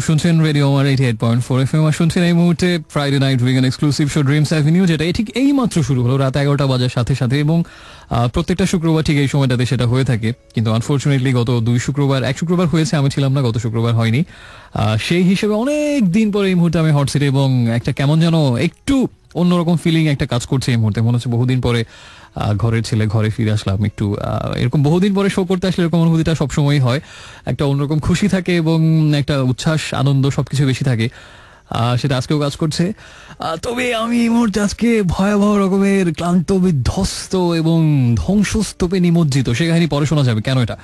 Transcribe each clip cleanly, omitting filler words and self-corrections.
শুনছেন রেডিও আমার 88.4 FM আর শুনছেন এই মুহূর্তে Friday night weekend exclusive show dreams avenue, যেটা ঠিক এই মাত্র শুরু হলো রাত 11টা বাজার সাথে সাথে, এবং প্রত্যেকটা শুক্রবার ঠিক এই সময়টাতে সেটা হয়ে থাকে। কিন্তু আনফরচুনেটলি গত এক শুক্রবার হয়েছে, আমি ছিলাম না, গত শুক্রবার হয়নি। সেই হিসেবে অনেক দিন পরে এই মুহূর্তে আমি হট সিটে, এবং একটা কেমন যেন একটু অন্যরকম ফিলিং একটা কাজ করছে এই মুহূর্তে। মনে হচ্ছে বহুদিন পরে ঘরের ছেলে ঘরে ফিরে আসলাম। একটু এরকম বহুদিন পরে শো করতে আসলে এরকম অনুভূতিটা সবসময়ই হয়, একটা অন্যরকম খুশি থাকে এবং একটা উচ্ছ্বাস আনন্দ সবকিছু বেশি থাকে। সেটা আজকেও কাজ করছে। তবে আমি এই মুহূর্তে আজকে ভয়াবহ রকমের ক্লান্ত, বিধ্বস্ত এবং ধ্বংসস্তূপে নিমজ্জিত। সে কাহিনী পরে শোনা যাবে কেন এটা।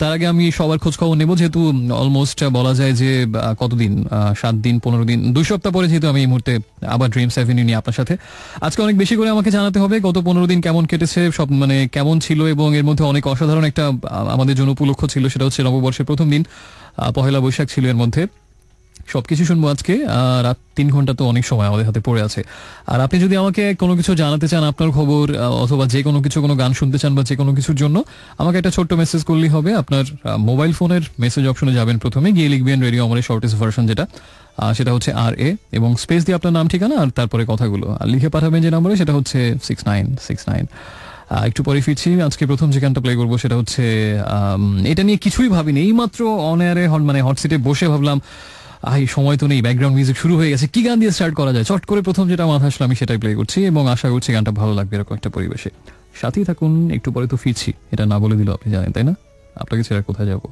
তার আগে আমি সবার খোঁজ খবর নেব, যেহেতু অলমোস্ট বলা যায় যে কতদিন, 7 দিন 15 দিন 2 সপ্তাহ পরে যেহেতু আমি এই মুহূর্তে আবার ড্রিমস অ্যাভিনিউ নিয়ে আপনার সাথে। আজকে অনেক বেশি করে আমাকে জানাতে হবে গত 15 দিন কেমন কেটেছে, সব মানে কেমন ছিল, এবং এর মধ্যে অনেক অসাধারণ একটা আমাদের জন্য উপলক্ষ ছিল, সেটা হচ্ছে নববর্ষের প্রথম দিন, পহেলা বৈশাখ ছিল। এর মধ্যে সবকিছু শুনবো আজকে। রাত 3 ঘন্টা তো অনেক সময় আমাদের হাতে পড়ে আছে। আর আপনি যদি আমাকে কোনো কিছু জানাতে চান, আপনার খবর অথবা যে কোনো কিছু, কোনো গান শুনতে চান বা যে কোনো কিছুর জন্য, আমাকে একটা ছোট্ট মেসেজ করলেই হবে। আপনার মোবাইল ফোনের মেসেজ অপশনে যাবেন, প্রথমে গিয়ে লিখবেন রেডিও আমাদের শর্টেস্ট ভার্সন, সেটা হচ্ছে RA, এবং স্পেস দিয়ে আপনার নাম ঠিকানা আর তারপরে কথাগুলো আর লিখে পাঠাবেন যে নম্বরে, সেটা হচ্ছে 6969। একটু পরে ফিরছি। আজকে প্রথম যে গানটা প্লে করবো সেটা হচ্ছে, এটা নিয়ে কিছুই ভাবিনি, এইমাত্র অন এয়ারে মানে হট সিটে বসে ভাবলাম সময় তো নেই, ব্যাকগ্রাউন্ড মিউজিক শুরু হয়ে গেছে, কি গান দিয়ে স্টার্ট করা যায়। চট করে প্রথম যেটা মাথা আসলো আমি সেটাই প্লে করছি, এবং আশা করছি গানটা ভালো লাগবে এরকম একটা পরিবেশে। সাথেই থাকুন, একটু পরে তো ফিরছি, এটা না বলে দিল আপনি জানেন, তাই না? আপনাকে ছেড়ে কোথায় যাবো?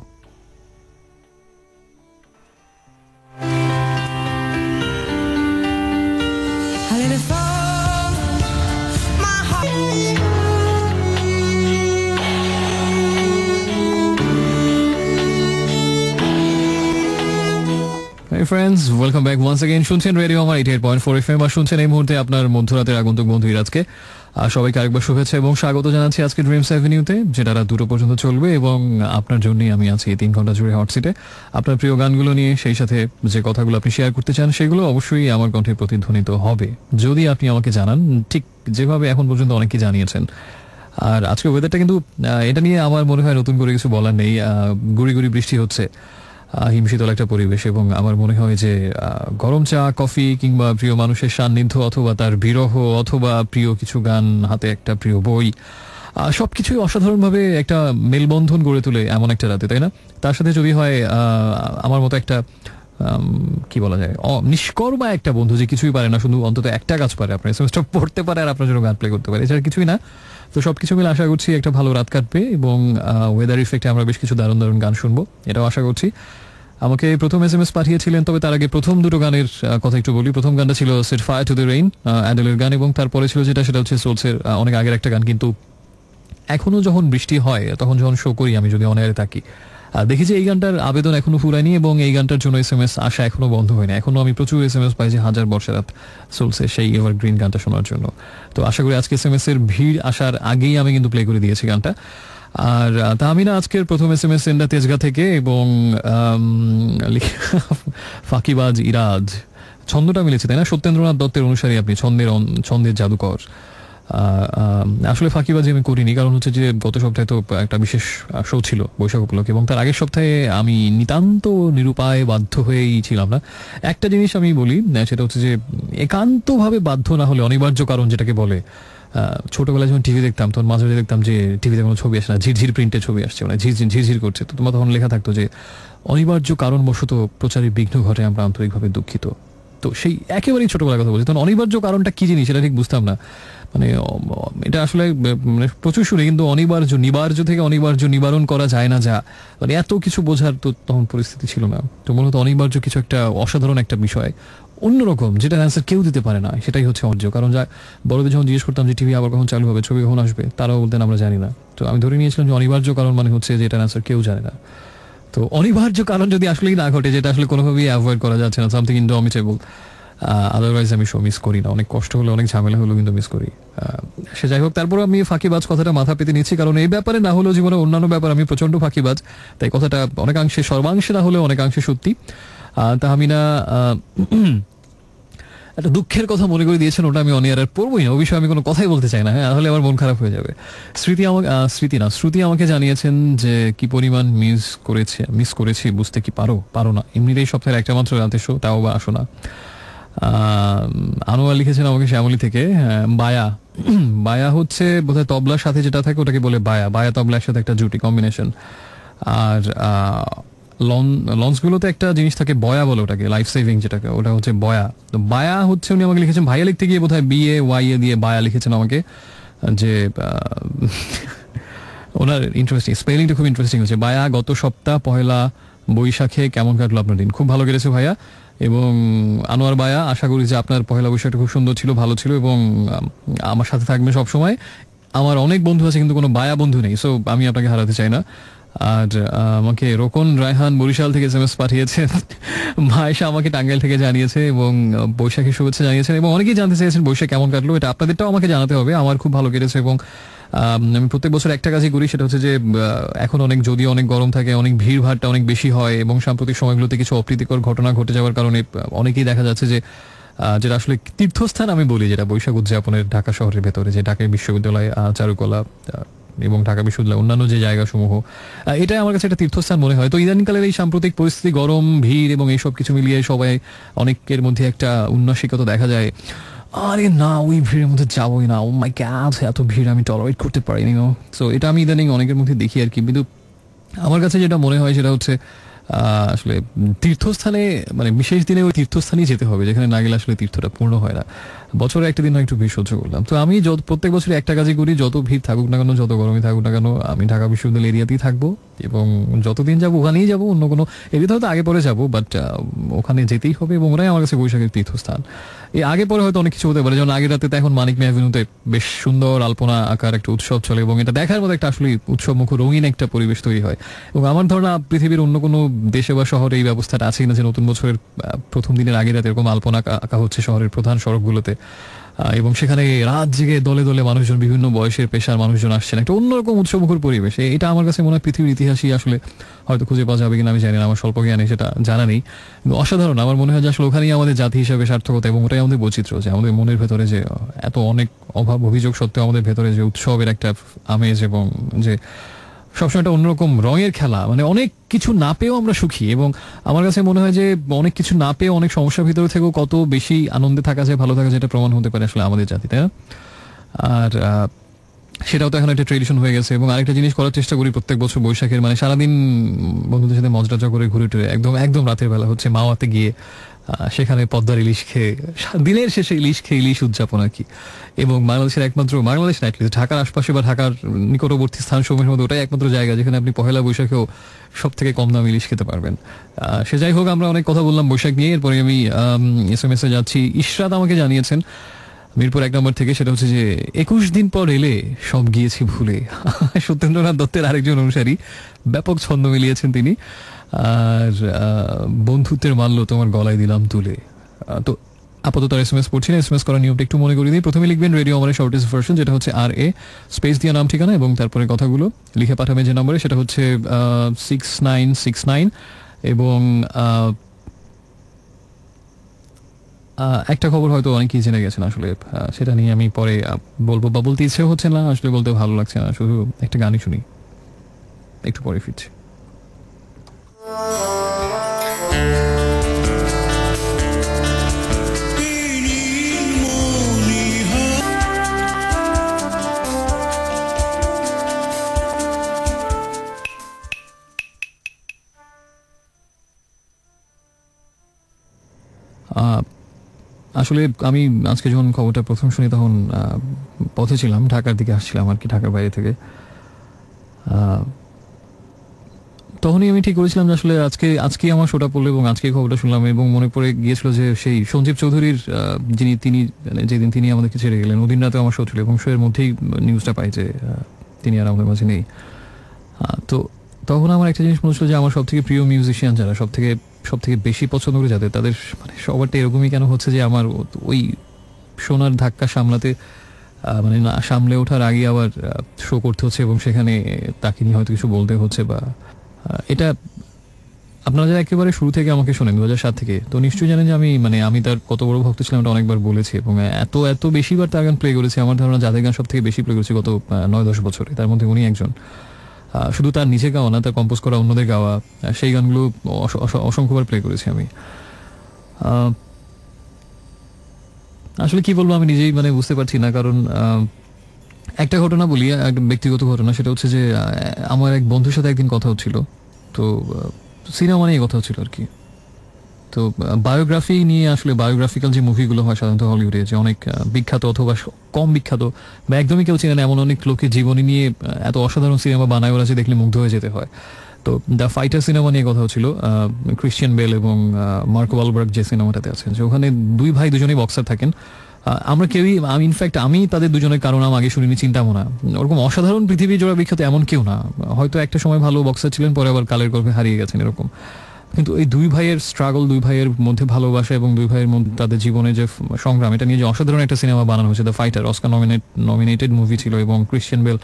Friends, welcome back once again. শুনছেন রেডিও আমার 88.4 FM আর শুনছেন এই মুহূর্তে আপনার মধ্যরাতের আগন্তুক বন্ধু ইরাজকে। সবাইকে আরেকবার শুভেচ্ছা এবং স্বাগত জানাচ্ছি আজকে ড্রিমস অ্যাভিনিউতে, যেটা রাত 2টো পর্যন্ত চলবে, এবং আপনার জন্যই আমি আছি 3 ঘন্টা জুড়ে হট সিটে আপনার প্রিয় গানগুলো নিয়ে। সেই সাথে যে কথাগুলো আপনি শেয়ার করতে চান সেগুলো অবশ্যই আমার কণ্ঠে প্রতিধ্বনিত হবে, যদি আপনি আমাকে জানান, ঠিক যেভাবে এখন পর্যন্ত অনেকেই জানিয়েছেন। আর আজকে ওয়েদারটা কিন্তু, এটা নিয়ে আমার মনে হয় নতুন করে কিছু বলার নেই। গুড়ি গুড়ি বৃষ্টি হচ্ছে, হিমশীতল একটা পরিবেশ, এবং আমার মনে হয় যে গরম চা, কফি, কিংবা প্রিয় মানুষের সান্নিধ্য, অথবা তার বিরহ, অথবা প্রিয় কিছু গান, হাতে একটা প্রিয় বই, সবকিছুই অসাধারণভাবে একটা মেলবন্ধন গড়ে তোলে এমন একটা রাতে, তাই না? তার সাথে যদি হয় আমার মতো একটা কি বলা যায়, নিষ্কর্মা একটা বন্ধু, যে কিছুই পারে না, শুধু অন্তত একটা কাজ পারে, আপনার এসএমএসটা পড়তে পারে আর আপনার জন্য গান প্লে করতে পারে, এছাড়া কিছুই না। তো সবকিছু মিলে আশা করছি একটা ভালো রাত কাটবে, এবং ওয়েদার ইফেক্টে আমরা বেশ কিছু দারুণ দারুণ গান শুনবো, এটাও আশা করছি। আমাকে প্রথম SMS পাঠিয়েছিলেন, তবে তার আগে প্রথম দুটো গানের কথা একটু বলি। প্রথম গানটা ছিল set fire to the rain, অ্যাডেলের গান, এবং তারপরে ছিল সেটা হচ্ছে সোলসের অনেক আগের একটা গান। কিন্তু এখনো যখন বৃষ্টি হয়, তখন যখন শো করি আমি, যদি অন এয়ারে থাকি, দেখি যে এই গানটার আবেদন এখনো ফুরায়নি, এবং এই গানটার জন্য SMS আসা এখনো বন্ধ হয়নি। এখনো আমি প্রচুর SMS পাই যে হাজার বর্ষের রাত সোলসের সেই এভার গ্রিন গানটা শোনার জন্য। তো আশা করি আজকে SMS এর ভিড় আসার আগেই আমি কিন্তু প্লে করে দিয়েছি গানটা। আর তাহমিনা আজকের প্রথম SMS সেন্ডা তেজগা থেকে, এবং ফাঁকিবাজ ইরাজ, ছন্দটা মিলেছে তাই না? সত্যেন্দ্রনাথ দত্তের অনুসারী আপনি, ছন্দের জাদুকর। আসলে ফাঁকিবাজি আমি করিনি, কারণ হচ্ছে যে গত সপ্তাহে তো একটা বিশেষ শো ছিল বৈশাখ উপলক্ষে, এবং তার আগের সপ্তাহে আমি নিতান্ত নিরুপায় বাধ্য হয়েই ছিলাম না। একটা জিনিস আমি বলি, সেটা হচ্ছে যে একান্তভাবে বাধ্য না হলে অনিবার্য কারণ যেটাকে বলে, ছোটবেলায় যখন টিভি দেখতাম তখন মাঝে মাঝে দেখতাম যে টিভিতে কোনো ছবি আসে না, ঝিরঝির প্রিন্টে ছবি আসছে, মানে ঝিরঝির করছে, তো তোমার তখন লেখা থাকতো যে অনিবার্য কারণবশত প্রচারে বিঘ্ন ঘটে, আমরা আন্তরিকভাবে দুঃখিত। তো সেই একেবারেই ছোটবেলার কথা বলছি, তখন অনিবার্য কারণটা কি জিনিস সেটা ঠিক বুঝতাম না। মানে এটা আসলে মানে প্রচুর শুনে, কিন্তু নিবার্য থেকে অনিবার্য নিবারণ করা যায় না, যা মানে এত কিছু বোঝার তো তখন পরিস্থিতি ছিল না। তো মূলত অনিবার্য কিছু একটা অসাধারণ একটা বিষয়, অন্যরকম, যেটা অ্যান্সার কেউ দিতে পারে না, সেটাই হচ্ছে অনিবার্য কারণ। যা বড়দের যখন জিজ্ঞেস করতাম যে টিভি আবার কখন চালু হবে, ছবি কখন আসবে, তারাও বলতেন আমরা জানি না। তো আমি ধরে নিয়েছিলাম যে অনিবার্য কারণ মানে হচ্ছে যে এটার অ্যান্সার কেউ জানে না। তো অনিবার্য কারণ যদি আসলেই না ঘটে, যেটা আসলে কোনোভাবেই অ্যাভয়েড করা যাচ্ছে না, সামথিং ইনডমিটেবল, আদারওয়াইজ আমি শো মিস করি না। অনেক কষ্ট হলো, অনেক ঝামেলা হলো, কিন্তু মিস করি। সে যাই হোক, তারপর আমি ফাঁকিবাজ কথাটা মাথা পেতে নিচ্ছি, কারণ এই ব্যাপারে না হলেও জীবনে অন্যান্য ব্যাপার আমি প্রচন্ড ফাঁকিবাজ, তাই কথাটা অনেকাংশে, সর্বাংশে না হলেও অনেকাংশে সত্যি। তাহমিনা একটা দুঃখের কথা মনে করে দিয়েছেন, ওটা আমি অন এয়ার পড়বই না, ওই বিষয়ে আমি কোনো কথাই বলতে চাই না, হ্যাঁ, তাহলে আমার মন খারাপ হয়ে যাবে। শ্রুতি আমাকে জানিয়েছেন যে কি পরিমাণ মিস করেছি বুঝতে কি পারো না, এমনিতেই সপ্তাহের একটা মাত্র রাতের শো, তাও বা আসো না। আনোয়ার লিখেছেন আমাকে শ্যামলী থেকে, বায়া বায়া হচ্ছে বোধহয় তবলার সাথে যেটা থাকে ওটাকে বলে বায়া তবলার সাথে একটা জুটি কম্বিনেশন। আর লঞ্চগুলোতে একটা জিনিস থাকে বয়া বলে, ওটাকে লাইফ সেভিং যেটাকে, ওটা হচ্ছে বয়া। তো বায়া হচ্ছে, উনি আমাকে লিখেছেন, ভাইয়া লিখতে গিয়ে বোধহয় BAYA দিয়ে বায়া লিখেছেন আমাকে, যে ওনার ইন্টারেস্টিং স্পেলিংটা খুব ইন্টারেস্টিং হচ্ছে। বায়া, গত সপ্তাহ পহেলা বৈশাখে কেমন কাটলো আপনার দিন? খুব ভালো কেটেছে ভাইয়া। এবং আনোয়ার বায়া, আশা করি যে আপনার পহেলা বৈশাখটা খুব সুন্দর ছিল, ভালো ছিল, এবং আমার সাথে থাকবে সব সময়। আমার অনেক বন্ধু আছে কিন্তু কোনো বায়া বন্ধু নেই, সো আমি আপনাকে হারাতে চাই না। আর আমাকে রোকন রায়হান বরিশাল থেকে SMS পাঠিয়েছেন, মায়েশা আমাকে টাঙ্গাইল থেকে জানিয়েছে, এবং বৈশাখী শুভেচ্ছা জানিয়েছেন, এবং অনেকেই জানতে চেয়েছেন বৈশাখ কেমন কাটলো। এটা আপনাদেরটাও আমাকে জানাতে হবে। আমার খুব ভালো কেটেছে, এবং আমি প্রত্যেক বছর একটা কাজই করি, সেটা হচ্ছে যে এখন যদিও অনেক গরম থাকে, অনেক ভিড় ভাড়টা অনেক বেশি হয়, এবং সাম্প্রতিক সময়গুলোতে কিছু অপ্রীতিকর ঘটনা ঘটে যাওয়ার কারণে অনেকেই দেখা যাচ্ছে যে যেটা আসলে তীর্থস্থান আমি বলি, যেটা বৈশাখ উদযাপনের ঢাকা শহরের ভেতরে, যে ঢাকা বিশ্ববিদ্যালয় চারুকলা এবং ঢাকা বিশ্ববিদ্যালয় অন্যান্য যে জায়গাসমূহ, এটাই আমার কাছে একটা তীর্থস্থান মনে হয়। তো ইদানিংকালের এই সাম্প্রতিক পরিস্থিতি, গরম, ভিড় এবং এইসব কিছু মিলিয়ে সবাই অনেকের মধ্যে একটা উন্নাসিকতা দেখা যায়, আরে না ওই ভিড়ের মধ্যে যাবোই না, ও মাই গড এত ভিড় আমি টলারেট করতে পারিনি। সো এটা আমি ইদানিং অনেকের মধ্যে দেখি আর কি। কিন্তু আমার কাছে যেটা মনে হয় সেটা হচ্ছে আসলে তীর্থস্থানে, মানে বিশেষ দিনে ওই তীর্থস্থানেই যেতে হবে, যেখানে না গেলে আসলে তীর্থটা পূর্ণ হয় না। বছরে একটা দিন একটু ভিড় সহ্য করলাম। তো আমি প্রত্যেক বছর একটা কাজই করি, যত ভিড় থাকুক না কেন, যত গরমই থাকুক না কেন, আমি ঢাকা বিশ্ববিদ্যালয় এরিয়াতেই থাকবো, এবং যতদিন যাবো ওখানেই যাবো, অন্য কোনো এরিয়াতে হয়তো আগে পরে যাবো, বাট ওখানে যেতেই হবে, এবং ওরাই আমার কাছে বৈশাখের তীর্থস্থান। এই আগে পরে হয়তো অনেক কিছু হতে পারে, যেমন আগের রাতে এখন মানিক মে অ্যাভিনিউতে বেশ সুন্দর আলপনা আকার একটা উৎসব চলে, এবং এটা দেখার মতো একটা আসলে উৎসব মুখ রঙিন একটা পরিবেশ তৈরি হয়। এবং আমার ধারণা পৃথিবীর অন্য কোনো দেশে বা শহরে এই ব্যবস্থাটা আছেই না, যে নতুন বছরের প্রথম দিনের আগের রাতে এরকম আলপনা আঁকা হচ্ছে শহরের প্রধান সড়কগুলোতে, এবং সেখানে রাত জেগে দলে দলে মানুষজন, বিভিন্ন বয়সের পেশার মানুষজন আসছেন, একটা অন্যরকম উৎসবমুখর পরিবেশ। এটা আমার কাছে মনে হয় পৃথিবীর ইতিহাসই আসলে হয়তো খুঁজে পাওয়া যাবে কিনা আমি জানি না, আমার স্বল্প জ্ঞানে সেটা জানা নেই, কিন্তু অসাধারণ। আমার মনে হয় যে আসলে ওখানেই আমাদের জাতি হিসাবে সার্থকতা, এবং ওটাই আমাদের বৈচিত্র্য, যে আমাদের মনের ভেতরে যে এত অনেক অভাব অভিযোগ সত্ত্বেও আমাদের ভেতরে যে উৎসবের একটা আমেজ, এবং যে সবসময় একটা অন্যরকম রঙের খেলা, মানে অনেক কিছু না পেয়েও আমরা সুখী। এবং আমার কাছে মনে হয় যে অনেক কিছু না পেয়ে অনেক সমস্যার ভিতরে থেকেও কত বেশি আনন্দে থাকা যায়, ভালো থাকা যায়, এটা প্রমাণ হতে পারে আসলে আমাদের জাতি, তাই না? আর সেটাও তো এখন একটা ট্রেডিশন হয়ে গেছে। এবং আরেকটা জিনিস করার চেষ্টা করি প্রত্যেক বছর বৈশাখের, মানে সারাদিন বন্ধুদের সাথে মজা করে ঘুরে টুরে একদম রাতের বেলা হচ্ছে মাওয়াতে গিয়ে সেখানে পদ্মার ইলিশ খেয়ে, দিনের শেষে ইলিশ উদযাপন আর কি। এবং বাংলাদেশের বাংলাদেশ না, ঢাকার আশপাশে বা ঢাকার নিকটবর্তী স্থান সমূহের মধ্যে ওটাই একমাত্র জায়গা যেখানে আপনি পহেলা বৈশাখেও সব থেকে কম দাম ইলিশ খেতে পারবেন। সে যাই হোক, আমরা অনেক কথা বললাম বৈশাখ নিয়ে। এরপরে আমি SMS যাচ্ছি। ইশরাত আমাকে জানিয়েছেন মিরপুর 1 নম্বর থেকে, সেটা হচ্ছে যে 21 দিন পর এলে সব গিয়েছি ভুলে। সত্যেন্দ্রনাথ দত্তের আরেকজন অনুসারী, ব্যাপক ছন্দ মিলিয়েছেন তিনি। আর বন্ধুত্বের মাল্য তোমার গলায় দিলাম তুলে। তো আপাতত SMS পড়ছি না, SMS করার নিয়মটা একটু মনে করিয়ে দিই। প্রথমে লিখবেন রেডিও আমাদের শর্টেস্ট ভার্সন, যেটা হচ্ছে RA স্পেস দিয়ে নাম ঠিকানা এবং তারপরে কথাগুলো লিখে পাঠাবেন যে নম্বরে, সেটা হচ্ছে 6969। এবং একটা খবর হয়তো অনেকেই জেনে গেছেন আসলে, সেটা নিয়ে আমি পরে বলবো, বা বলতে ইচ্ছে হচ্ছে না, আসলে বলতে ভালো লাগছে না, শুধু একটা গানই শুনি, একটু পরে ফিরছি। আসলে আমি আজকে যখন খবরটা প্রথম শুনি তখন পথে ছিলাম, ঢাকার দিকে আসছিলাম আর কি, ঢাকার বাইরে থেকে। তখনই আমি ঠিক করেছিলাম যে আসলে আজকে আমার শোটা পড়লো এবং আজকে খবরটা শুনলাম, এবং মনে পড়ে গিয়েছিল যে সেই সঞ্জীব চৌধুরীর তিনি যেদিন তিনি আমাদেরকে ছেড়ে গেলেন, ওদিন রাতে আমার শো ছিল, এবং শো এর মধ্যেই নিউজটা পাই যে তিনি আর আমাদের মাঝে নেই। তো তখন আমার একটা জিনিস মনে হচ্ছিল যে আমার সব থেকে প্রিয় মিউজিশিয়ান যারা, সব থেকে বেশি পছন্দ করে যাদের, তাদের মানে সবারটা এরকমই কেন হচ্ছে যে আমার ওই সোনার ধাক্কা সামলাতে, মানে না সামলে ওঠার আগে আবার শো করতে হচ্ছে, এবং সেখানে তাকে নিয়ে হয়তো কিছু বলতে হচ্ছে, বা এটা আপনারা যারা একেবারে শুরু থেকে আমাকে শোনেন 2007 থেকে, তো নিশ্চয়ই জানেন যে আমি তার কত বড় ভক্ত ছিলাম, এটা অনেকবার বলেছি, এবং এত এত বেশিবার তার গান প্লে করেছি। আমার ধারণা যাদের গান সব থেকে বেশি প্লে করেছি গত 9-10 বছরে, তার মধ্যে উনি একজন। শুধু তার নিজে গাওয়া না, তার কম্পোজ করা অন্যদের গাওয়া, সেই গানগুলো অসংখ্যবার প্লে করেছি আমি। আসলে কি বলবো আমি নিজেই বুঝতে পারছি না, কারণ একটা ঘটনা বলি, একটা ব্যক্তিগত ঘটনা। সেটা হচ্ছে যে আমার এক বন্ধুর সাথে একদিন কথা হচ্ছিল, তো সিনেমা নিয়ে কথা হচ্ছিল আর কি। তো বায়োগ্রাফি নিয়ে, আসলে বায়োগ্রাফিক্যাল যে মুভিগুলো হয় সাধারণত হলিউডে, যে অনেক বিখ্যাত অথবা কম বিখ্যাত বা একদমই কেউ চেনে না এমন অনেক লোকের জীবনী নিয়ে এত অসাধারণ সিনেমা বানায় ওরা, যে দেখলে মুগ্ধ হয়ে যেতে হয়। তো দ্য ফাইটার সিনেমা নিয়ে কথা হচ্ছিল, ক্রিশ্চিয়ান বেল এবং মার্ক ওয়ালবার্গ যে সিনেমাটাতে আছেন, যে ওখানে দুই ভাই দুজনেই বক্সার থাকেন। আমরা কেউই, ইনফ্যাক্ট আমি তাদের দুজনের কারণ আগে শুনিনি, চিন্তামো না। ওরকম অসাধারণ পৃথিবী জোড়া বিখ্যাত এমন কেউ না, হয়তো একটা সময় ভালো বক্সার ছিলেন, পরে আবার কালের গর্ভে হারিয়ে গেছেন এরকম। কিন্তু এই দুই ভাইয়ের স্ট্রাগল, দুই ভাইয়ের মধ্যে ভালোবাসা এবং দুই ভাইয়ের মধ্যে তাদের জীবনে যে সংগ্রাম, এটা নিয়ে যে অসাধারণ একটা সিনেমা বানানো হয়েছে, the fighter, Oscar nominated movie ছিল, এবং Christian Bale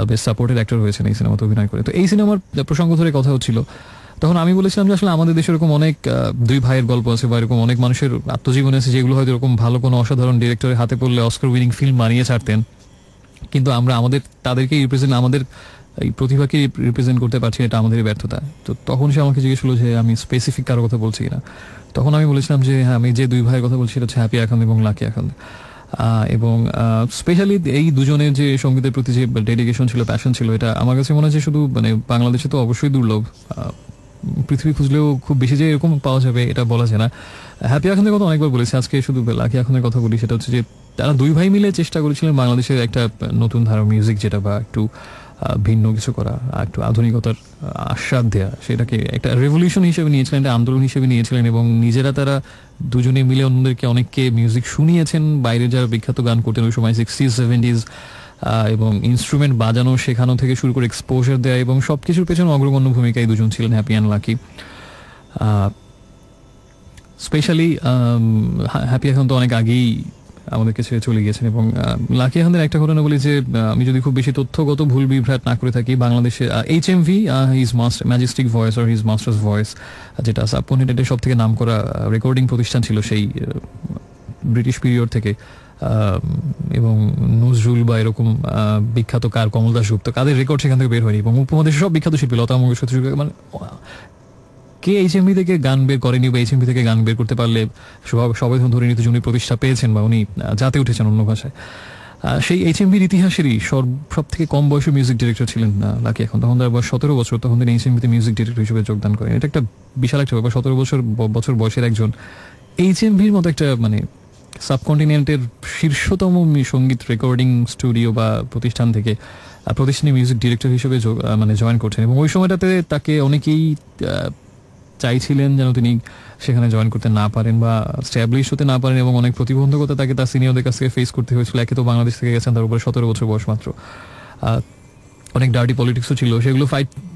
best supported actor হয়েছেন এই সিনেমাতে অভিনয় করে। তো এই সিনেমার প্রসঙ্গ ধরে কথা হচ্ছিল, তখন আমি বলেছিলাম যে আসলে আমাদের দেশে এরকম অনেক দুই ভাইয়ের গল্প আছে, বা এরকম অনেক মানুষের আত্মজীবনী আছে, যেগুলো হয়তো এরকম ভালো কোনো অসাধারণ ডিরেক্টরের হাতে পড়লে অস্কার উইনিং ফিল্ম বানিয়ে ছাড়তেন, কিন্তু আমরা তাদেরকেই রিপ্রেজেন্ট, আমাদের এই প্রতিভাকে রিপ্রেজেন্ট করতে পারছি, এটা আমাদেরই ব্যর্থতা। তো তখন সে আমাকে জিজ্ঞেস করলো যে আমি স্পেসিফিক কারো কথা বলছি কিনা। তখন আমি বলেছিলাম যে হ্যাঁ, আমি যে দুই ভাইয়ের কথা বলছি সেটা হচ্ছে হ্যাপি আখান্দ এবং লাকি আখান্দ। এবং স্পেশালি এই দুজনের যে সঙ্গীতের প্রতি যে ডেডিকেশন ছিল, প্যাশন ছিল, এটা আমার কাছে মনে হয় যে শুধু বাংলাদেশে তো অবশ্যই দুর্লভ, পৃথিবী খুঁজলেও খুব বেশি যে এরকম পাওয়া যাবে এটা বলা যায় না। হ্যাপি আখান্দের কথা অনেকবার বলেছি, আজকে শুধু লাকি আখান্দের কথা বলি। সেটা হচ্ছে যে তারা দুই ভাই মিলে চেষ্টা করেছিলেন বাংলাদেশের একটা নতুন ধারা মিউজিক, যেটা বা একটু ভিন্ন কিছু করা, একটু আধুনিকতার আস্বাদ দেয়া, সেটাকে একটা রেভলিউশন হিসেবে নিয়েছিলেন, একটা আন্দোলন হিসেবে নিয়েছিলেন, এবং নিজেরা তারা দুজনে মিলে অন্যদেরকে অনেককে মিউজিক শুনিয়েছেন। বাইরে যারা বিখ্যাত গান করতেন ওই সময় 60s 70s, এবং ইনস্ট্রুমেন্ট বাজানো শেখানো থেকে শুরু করে এক্সপোজার দেয়া, এবং সব কিছুর পেছনে অগ্রগণ্য ভূমিকায় দুজন ছিলেন, happy and lucky. Specially happy এখন তো অনেক আগেই আমাদেরকে ছেড়ে চলে গিয়েছেন, এবং লাকি আখান্দের একটা ঘটনা বলি যে আমি যদি খুব বেশি তথ্যগত ভুল বিভ্রাট না করে থাকি, বাংলাদেশে HMV, his Majestic voice or his masters voice, যেটা সাবকন্টিনেন্টের সব থেকে নাম করা রেকর্ডিং প্রতিষ্ঠান ছিল সেই ব্রিটিশ পিরিয়ড থেকে, এবং নজরুল বা এরকম বিখ্যাত কার, কমল দাশ গুপ্ত, কাদের রেকর্ড সেখান থেকে বের হয়নি, এবং উপমহাদেশের সব বিখ্যাত শিল্পী লতা মঙ্গেশকর থেকে, কে HMV থেকে গান বের করেনি, বা HMV থেকে গান বের করতে পারলে সবাই ধরে নিতে উনি প্রতিষ্ঠা পেয়েছেন বা উনি জাতে উঠেছেন অন্য ভাষায়। সেই HMVর ইতিহাসেরই সব থেকে কম বয়সী মিউজিক ডিরেক্টর ছিলেন লাকি এখন। তখন তার বয়স 17 বছর, তখন তিনি HMVতে মিউজিক ডিরেক্টর হিসেবে যোগদান করেন। এটা একটা বিশাল একটা ব্যাপার, 17 বছর বয়সের একজন HMVর মতো একটা সাবকন্টিনেন্টের শীর্ষতম সঙ্গীত রেকর্ডিং স্টুডিও বা প্রতিষ্ঠানে মিউজিক ডিরেক্টর হিসেবে জয়েন করছেন। এবং ওই সময়টাতে তাকে অনেকেই চাইছিলেন যেন তিনি সেখানে জয়েন করতে না পারেন বা স্ট্যাবলিশ হতে না পারেন, এবং অনেক প্রতিবন্ধকতা তাকে তার সিনিয়রদের কাছ থেকে ফেস করতে হয়েছিল। একে তো বাংলাদেশ থেকে গেছেন, তার উপরে 17 বছর বয়স মাত্র। অনেক ডার্টি পলিটিক্সও ছিল,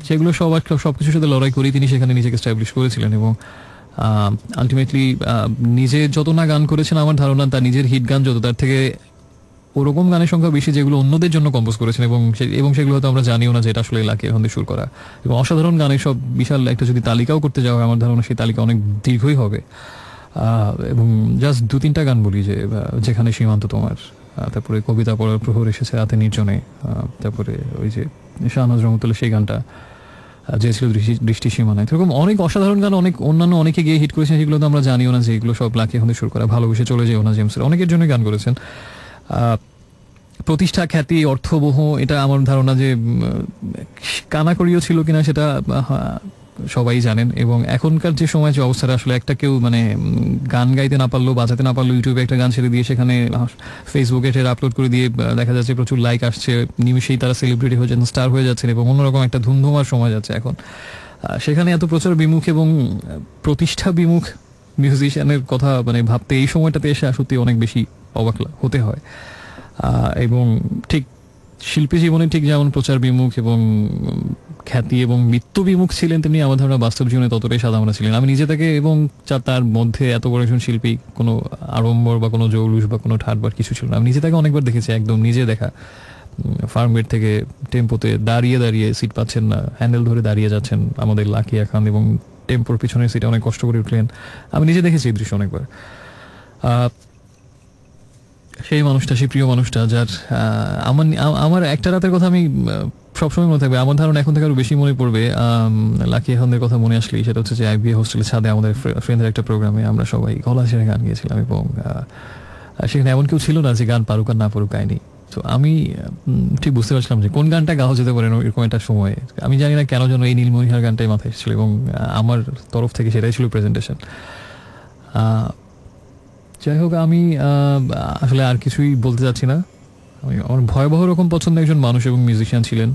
সেগুলো সবকিছুর সাথে লড়াই করেই তিনি সেখানে নিজেকে স্ট্যাবলিশ করেছিলেন। এবং আলটিমেটলি নিজে যত না গান করেছেন, আমার ধারণা তার নিজের হিট গান যত, তার থেকে ওরকম গানের সংখ্যা বেশি যেগুলো অন্যদের জন্য কম্পোজ করেছেন, এবং সেগুলো হয়তো আমরা জানিও না যে এটা আসলে লাকি আখান্দের সুর করা। এবং অসাধারণ গানের সব বিশাল একটা যদি তালিকাও করতে যাওয়া হয়, আমার ধারণা সেই তালিকা অনেক দীর্ঘই হবে। এবং জাস্ট 2-3টা গান বলি, যে যেখানে সীমান্ত তোমার, তারপরে কবিতা পড়ার প্রহর এসেছে রাতে নির্জনে, তারপরে ওই যে শাহনাজ রহমতুল্লাহ সেই গানটা যে ছিল দৃষ্টি সীমানায়। এরকম অনেক অসাধারণ গান অন্যান্য অনেকে গিয়ে হিট করেছেন, সেগুলো তো আমরা জানিও না যে এগুলো সব লাকি আখান্দের সুর করা। ভালোবেসে চলে যেও না জেমসের, অনেকের জন্য গান করেছেন। প্রতিষ্ঠা, খ্যাতি, অর্থবহ, এটা আমার ধারণা যে কানাকড়িও ছিল কিনা সেটা সবাই জানেন। এবং এখনকার যে সময় যে অবস্থাটা, আসলে একটা কেউ গান গাইতে না পারলো, বাজাতে না পারলো, ইউটিউবে একটা গান ছেড়ে দিয়ে সেখানে ফেসবুকে সেটা আপলোড করে দিয়ে দেখা যাচ্ছে প্রচুর লাইক আসছে, নিমিশেই তারা সেলিব্রিটি হয়ে যাচ্ছেন, স্টার হয়ে যাচ্ছেন, এবং অন্যরকম একটা ধুমধুমার সময় যাচ্ছে এখন। সেখানে এত প্রচার বিমুখ এবং প্রতিষ্ঠা বিমুখ মিউজিশিয়ানের কথা ভাবতে এই সময়টাতে এসে সত্যি অনেক বেশি অবাক হতে হয়। এবং ঠিক শিল্পী জীবনে ঠিক যেমন প্রচার বিমুখ এবং খ্যাতি এবং মৃত্যু বিমুখ ছিলেন, তেমনি আমার ধারণা বাস্তব জীবনে ততটাই সাধারণ ছিলেন। আমি নিজে থেকে, এবং তার মধ্যে এত বড় একজন শিল্পী, কোনো আড়ম্বর বা কোনো জৌলুস বা কোনো ঠাটবার কিছু ছিল না। আমি নিজে তাকে অনেকবার দেখেছি, একদম নিজে দেখা, ফার্মগেট থেকে টেম্পোতে দাঁড়িয়ে সিট পাচ্ছেন না, হ্যান্ডেল ধরে দাঁড়িয়ে যাচ্ছেন আমাদের লাকি আখান্দ, এবং টেম্পোর পিছনের সিটে অনেক কষ্ট করে উঠলেন। আমি নিজে দেখেছি এই দৃশ্য অনেকবার। সেই মানুষটা, সেই প্রিয় মানুষটা যার আমার একটা রাতের কথা আমি সবসময় মনে থাকবে। আমার ধারণা এখন থেকে আরো বেশি মনে পড়বে লাকি এখানদের কথা মনে আসলেই। সেটা হচ্ছে যে আইবিএ হোস্টেলের ছাদে আমাদের ফ্রেন্ডের একটা প্রোগ্রামে আমরা সবাই গলা ছেড়ে গান গিয়েছিলাম, এবং সেখানে এমন কেউ ছিল না যে গান পারুক আর না পারুক গায়নি। তো আমি ঠিক বুঝতে পারছিলাম যে কোন গানটা গাওয়া যেতে পারে এরকম একটা সময়ে। আমি জানি না কেন যেন এই নীলমণিহার গানটাই মাথায় এসেছিল, এবং আমার তরফ থেকে সেটাই ছিল প্রেজেন্টেশন। যাই হোক, আমি আসলে আর কিছুই বলতে চাচ্ছি না। আমি আমার ভয়াবহ রকম পছন্দের একজন মানুষ এবং মিউজিশিয়ান ছিলেন।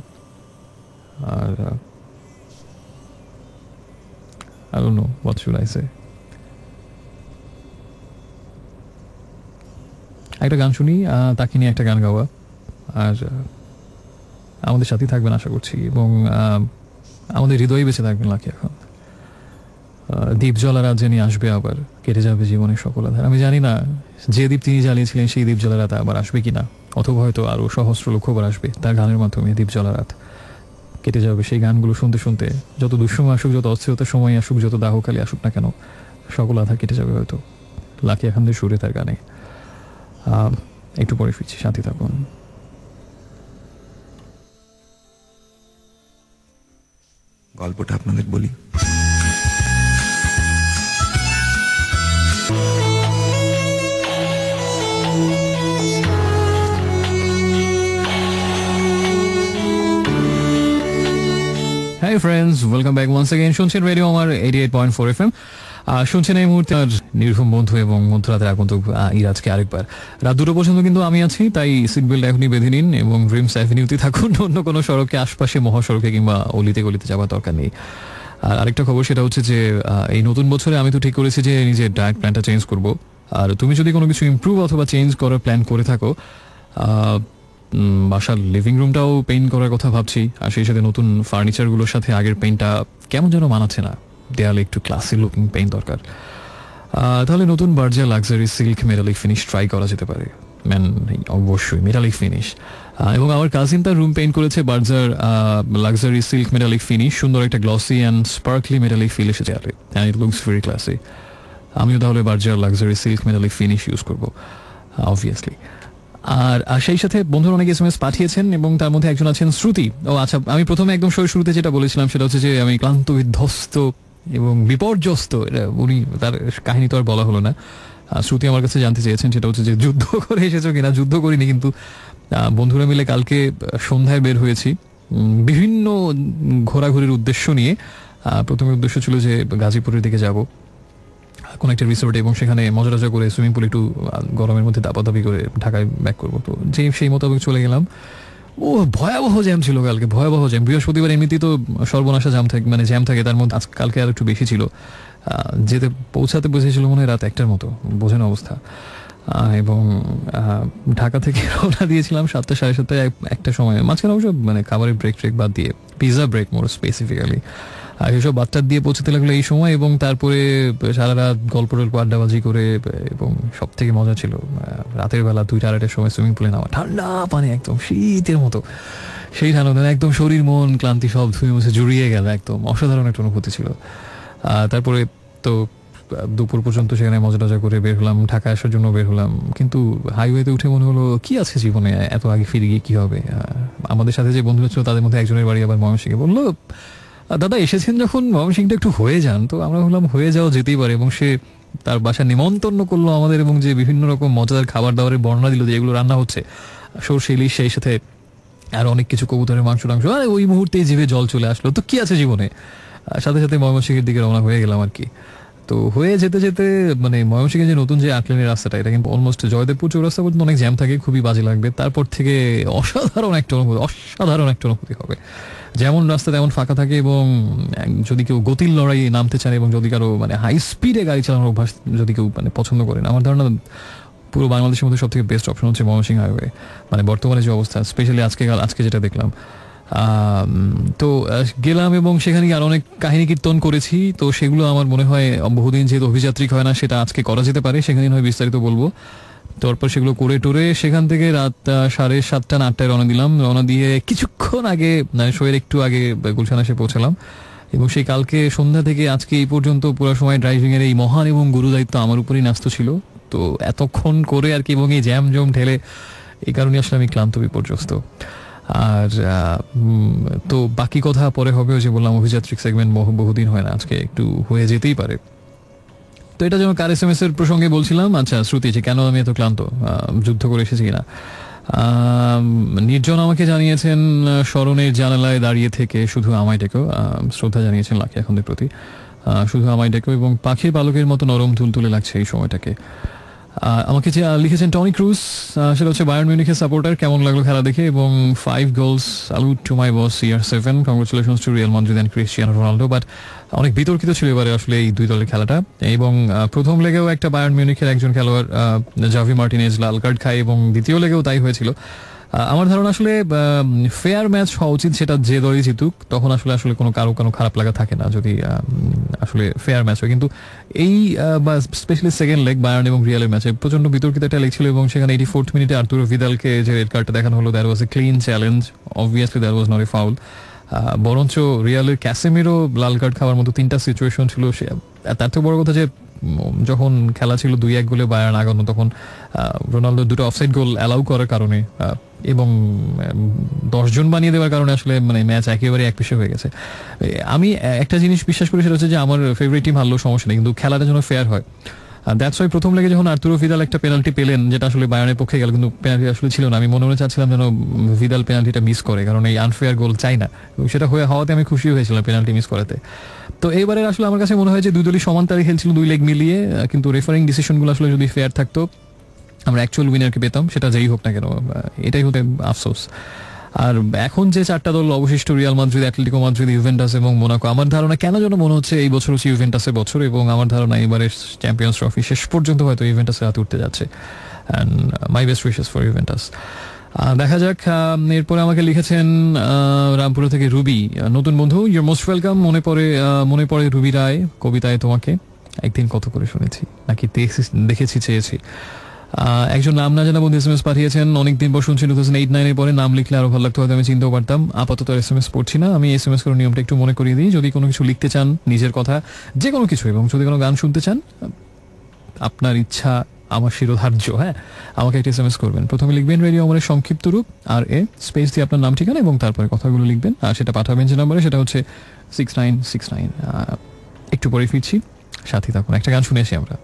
আর I don't know what should I say. একটা গান শুনি, তাকে নিয়ে একটা গান গাওয়া, আর আমাদের সাথেই থাকবেন আশা করছি, এবং আমাদের হৃদয়ে বেঁচে থাকবেন লাকি এখন। দ্বীপ জ্বলারাত যিনি আসবে আবার, কেটে যাবে জীবনের সকল আধার। আমি জানি না যে দ্বীপ তিনি জ্বালিয়েছিলেন সেই দ্বীপ জ্বলারাত আবার আসবে কিনা, অথবা হয়তো আরো সহস্র লক্ষবার আসবে তার গানের মাধ্যমে। দ্বীপ জ্বলারাত কেটে যাবে, সেই গানগুলো শুনতে শুনতে যত দুঃসময় আসুক, যত অস্থিরতার সময় আসুক, যত দাহকালী আসুক না কেন, সকল আধার কেটে যাবে হয়তো লাকি এখানদের সুরে তার গানে। একটু পরে ফিরছি, সাথে থাকুন। গল্পটা আপনাদের বলি। Hey friends, welcome back once again. শুনছেন রেডিও আমার 88.4 FM। শুনছেন এই মুহূর্তে আর নির্ঘুম বন্ধু এবং মধ্যরাতের আগন্তুক ইরাজকে আরেকবার। রাত 2টা পর্যন্ত কিন্তু আমি আছি, তাই সিট বেল্ট এখনই বেঁধে নিন এবং ড্রিমস অ্যাভিনিউতে থাকুন। অন্য কোনো সড়কে, আশপাশে মহাসড়কে কিংবা অলিতে গলিতে যাওয়ার দরকার নেই। আর আরেকটা খবর, সেটা হচ্ছে যে এই নতুন বছরে আমি তো ঠিক করেছি যে নিজের ডায়েট প্ল্যানটা চেঞ্জ করব। আর তুমি যদি কোনো কিছু ইমপ্রুভ অথবা চেঞ্জ করার প্ল্যান করে থাকো, বাসার লিভিং রুমটাও পেইন্ট করার কথা ভাবছি, আর সেই সাথে নতুন ফার্নিচারগুলোর সাথে আগের পেইন্টটা কেমন যেন মানাচ্ছে না, দেয়ালে একটু ক্লাসি লুকিং পেইন্ট দরকার। তাহলে নতুন Berger luxury silk metallic finish try করা যেতে পারে। অবশ্যই মেটালিক ফিনিশ। এবং আমার কাজিন তার রুম পেইন্ট করেছে Berger luxury silk metallic finish, সুন্দর একটা glossy and sparkly metallic feel এসেছে, and it looks very classy. আমিও তাহলে Berger luxury silk metallic finish use করবো অবভিয়াসলি। আর সেই সাথে বন্ধুরা অনেক SMS পাঠিয়েছেন, এবং তার মধ্যে একজন আছেন শ্রুতি। ও আচ্ছা, আমি প্রথমে একদম শুরুতে যেটা বলেছিলাম সেটা হচ্ছে যে আমি ক্লান্ত, বিধ্বস্ত এবং বিপর্যস্ত। উনি তার কাহিনী তো আর বলা হলো না। শ্রুতি আমার কাছে জানতে চেয়েছেন সেটা হচ্ছে যে যুদ্ধ করে এসেছো কিনা। যুদ্ধ করিনি, কিন্তু বন্ধুরা মিলে কালকে সন্ধ্যায় বের হয়েছি বিভিন্ন ঘোরাঘুরির উদ্দেশ্য নিয়ে। প্রথমে উদ্দেশ্য ছিল যে গাজীপুরের দিকে যাব কোন একটা রিসোর্টে, এবং সেখানে মজা টজা করে সুইমিং পুল একটু গরমের মধ্যে দাপাদাপি করে ঢাকায় ব্যাক করবো। তো সেই মোতাবেক চলে গেলাম। ও ভয়াবহ জ্যাম ছিল কালকে, ভয়াবহ জ্যাম। বৃহস্পতিবার এমনিতেই তো সর্বনাশা জ্যাম থাকে, তার মধ্যে কালকে আর একটু বেশি ছিল। যেতে পৌঁছাতে বুঝেছিল মনে হয় রাত 1টার মতো, বোঝেন অবস্থা। এবং ঢাকা থেকে রওনা দিয়েছিলাম 7টা সাড়ে 7টায় একটা সময়। মাঝখানে অবশ্য খাবারের ব্রেক বাদ দিয়ে, পিৎজা ব্রেক মোর স্পেসিফিক্যালি, আর এসব বাচ্চার দিয়ে পৌঁছতে লাগলো এই সময়। এবং তারপরে সারা রাত গল্প আড্ডাবাজি করে, এবং সব থেকে মজা ছিল রাতের বেলা 2টা 2:30টার সময় সুইমিং পুলে নামা, ঠান্ডা পানি একদম শীতের মতো, সেই ঠান্ডা একদম শরীর মন ক্লান্তি সব ধুয়ে মুছে জুড়িয়ে গেল, একদম অসাধারণ একটা অনুভূতি ছিল। তারপরে তো দুপুর পর্যন্ত সেখানে মজা টজা করে বের হলাম, ঢাকা আসার জন্য বের হলাম। কিন্তু হাইওয়েতে উঠে মনে হলো কি আছে জীবনে, এত আগে ফিরে গিয়ে কি হবে। আমাদের সাথে যে বন্ধুরা ছিল তাদের মধ্যে একজনের বাড়ি আবার ময়মনসিংহে। বললো দাদা এসেছেন যখন ময়মনসিংহটা একটু হয়ে যান। তো আমরা বললাম হয়ে যাওয়া যেতেই পারে, এবং সে তার বাসা নিমন্ত্রণ করলো আমাদের, এবং যে বিভিন্ন রকম মজাদার খাবার দাবারের বর্ণনা দিল যে এগুলো রান্না হচ্ছে, সরষে ইলিশ, সেই সাথে আর অনেক কিছু, কবুতরের মাংস টাংস। আর ওই মুহূর্তেই জিভে জল চলে আসলো। তো কি আছে জীবনে, সাথে সাথে ময়মনসিংহের দিকে রওনা হয়ে গেলাম আর কি। তো হয়ে যেতে যেতে ময়মনসিংহে যে নতুন যে 8 লেনের রাস্তাটা, এটা কিন্তু অলমোস্ট জয়দেবপুর চৌরাস্তা পর্যন্ত অনেক জ্যাম থাকে, খুবই বাজে লাগবে। তারপর থেকে অসাধারণ একটা অনুভূতি হবে। যেমন রাস্তা তেমন ফাঁকা থাকে, এবং যদি কেউ গতির লড়াই নামতে চান, এবং যদি কারো হাই স্পিডে গাড়ি চালানোর অভ্যাস যদি কেউ পছন্দ করেন, আমার ধারণা পুরো বাংলাদেশের মধ্যে সব থেকে বেস্ট অপশন হচ্ছে ময়মনসিংহ হাইওয়ে। বর্তমানে যে অবস্থা, স্পেশালি আজকে যেটা দেখলাম। তো গেলাম, এবং সেখানে আর অনেক কাহিনী কীর্তন করেছি। তো সেগুলো আমার মনে হয় বহুদিন যেহেতু অভিযাত্রিক হয় না, সেটা আজকে করা যেতে পারে, সেখানে হয় বিস্তারিত বলবো। তারপর সেগুলো করে টোরে সেখান থেকে রাত 7:30 না 8টায় রওনা দিয়ে কিছুক্ষণ আগে, শোয়ের একটু আগে গুলশান এসে পৌঁছালাম। এবং সেই কালকে সন্ধ্যা থেকে আজকে এই পর্যন্ত পুরো সময় ড্রাইভিং এর এই মহান এবং গুরু দায়িত্ব আমার উপরেই ন্যস্ত ছিল। তো এতক্ষণ করে আর কি, এবং এই জ্যাম জম ঠেলে, এই কারণে আসলে আমি ক্লান্ত বিপর্যস্ত। আর তো বাকি কথা পরে হবে। ওই যে বললাম, অভিযাত্রিক সেগমেন্ট বহুদিন হয় না, আজকে একটু হয়ে যেতেই পারে। তো এটা যেন কার SMS এর প্রসঙ্গে বলছিলাম। আচ্ছা, শ্রুতি, যে কেন আমি এত ক্লান্ত, যুদ্ধ করে এসেছি কিনা। নির্জন আমাকে জানিয়েছেন স্মরণের জানালায় দাঁড়িয়ে থেকে শুধু আমায় ডেকো, শ্রদ্ধা জানিয়েছেন লাকি এখনদের প্রতি, শুধু আমায় ডেকো, এবং পাখির পালকের মতো নরম তুলতুলে লাগছে এই সময়টাকে। আমাকে যে লিখেছেন টনি ক্রুজ, সেটা হচ্ছে বায়ার্ন মিউনিখের সাপোর্টার, কেমন লাগলো খেলা দেখে, এবং 5 goals, salute to my boss CR7, congratulations to Real Madrid and Cristiano Ronaldo। But অনেক বিতর্কিত ছিল এবারে আসলে এই দুই দলের খেলাটা, এবং প্রথম লেগেও একটা বায়ার্ন মিউনিখের একজন খেলোয়াড় জাভি মার্টিনেজ লাল কার্ড খায়, এবং দ্বিতীয় লেগেও তাই হয়েছিল। আমার ধারণা আসলে ফেয়ার ম্যাচ হওয়া উচিত, সেটা যে দলই জিতুক, তখন আসলে আসলে কোনো কারো খারাপ লাগা থাকে না যদি আসলে ফেয়ার ম্যাচ হয়। কিন্তু এই বা স্পেশালি সেকেন্ড লেগ বায়ার্ন এবং রিয়ালের ম্যাচে প্রচন্ড বিতর্কিত একটা লেগ ছিল, এবং সেখানে 84th মিনিটে আর্তুরো ভিদালকে যে রেড কার্ডটা দেখানো হলো, that was a clean challenge, obviously that was not a foul. বরঞ্চ রিয়ালের ক্যাসেমিরো লাল কার্ড খাওয়ার মতো 3টা সিচুয়েশন ছিল। সে তার থেকে বড় কথা যে যখন খেলা ছিল 2-1 গোলে বায়ার্ন আগানো, তখন রোনালদো 2টো অফসাইড গোল অ্যালাউ করার কারণে এবং 10 জন বানিয়ে দেওয়ার কারণে আসলে মানে ম্যাচ একেবারে এক পিছে হয়ে গেছে। আমি একটা জিনিস বিশ্বাস করি, সেটা হচ্ছে যে আমার ফেভারিট টিম হারলেও সমস্যা নেই, কিন্তু খেলাটা যেন ফেয়ার হয়। দ্যাটস ওয়াই প্রথম লেগে যখন আর্তুরো ভিদাল একটা পেনাল্টি পেলেন, যেটা আসলে বায়ার্নের পক্ষে গেল, কিন্তু পেনাল্টি আসলে ছিল না, আমি মনে চাচ্ছিলাম যেন ভিদাল পেনাল্টিটা মিস করে, কারণ এই আনফেয়ার গোল চাই না, এবং সেটা হওয়াতে আমি খুশি হয়েছিলাম পেনাল্টি মিস করাতে। তো এবারে আসলে আমার কাছে মনে হয় যে দুই দলই সমান তারিখ খেলছিল, 2 লেগ মিলিয়ে, কিন্তু রেফারিং ডিসিশনগুলো আসলে যদি ফেয়ার থাকতো, আমরা অ্যাকচুয়াল উইনারকে পেতাম, সেটা যেই হোক না কেন। এটাই হতে আফসোস। আর এখন যে 4টা দল অবশিষ্ট, Real Madrid, Atletico Madrid, Juventus এবং মোনাকো, আমার ধারণা কেন যেন মনে হচ্ছে এই বছর হচ্ছে ইউভেন্টাসের বছর, এবং আমার ধারণা এবারে চ্যাম্পিয়ন্স ট্রফি শেষ পর্যন্ত হয়তো ইউভেন্টাসের হাতে উঠতে যাচ্ছে। And my best wishes for Juventus. দেখা যাক। এরপরে আমাকে লিখেছেন রামপুরা থেকে রুবি, নতুন বন্ধু, ইউর মোস্ট ওয়েলকাম। মনে পড়ে রুবি রায় কবিতায় তোমাকে, একদিন কত করে শুনেছি, নাকি দেখেছি চেয়েছি। একজন নাম না জানা বন্ধু SMS পাঠিয়েছেন, অনেকদিন পর শুনছি 2008-9 পরে, নাম লিখলে আরো ভালো লাগতো, হয়তো আমি চিনতেও পারতাম। আপাতত SMS পড়ছি না। আমি SMS করার নিয়মটা একটু মনে করিয়ে দিই। যদি কোনো কিছু লিখতে চান, নিজের কথা, যে কোনো কিছু, এবং যদি কোনো গান শুনতে চান, আপনার ইচ্ছা আমার শিরোধার্য, হ্যাঁ, আমাকে একটা SMS করবেন। প্রথমে লিখবেন রেডিও আমাদের সংক্ষিপ্ত রূপ RA স্পেস দিয়ে আপনার নাম ঠিকানা, এবং তারপরে কথাগুলো লিখবেন, আর সেটা পাঠাবেন যে নাম্বারে, সেটা হচ্ছে 6969। একটু পরে ফিরছি, সাথে থাকুন। একটা গান শুনে আসি আমরা।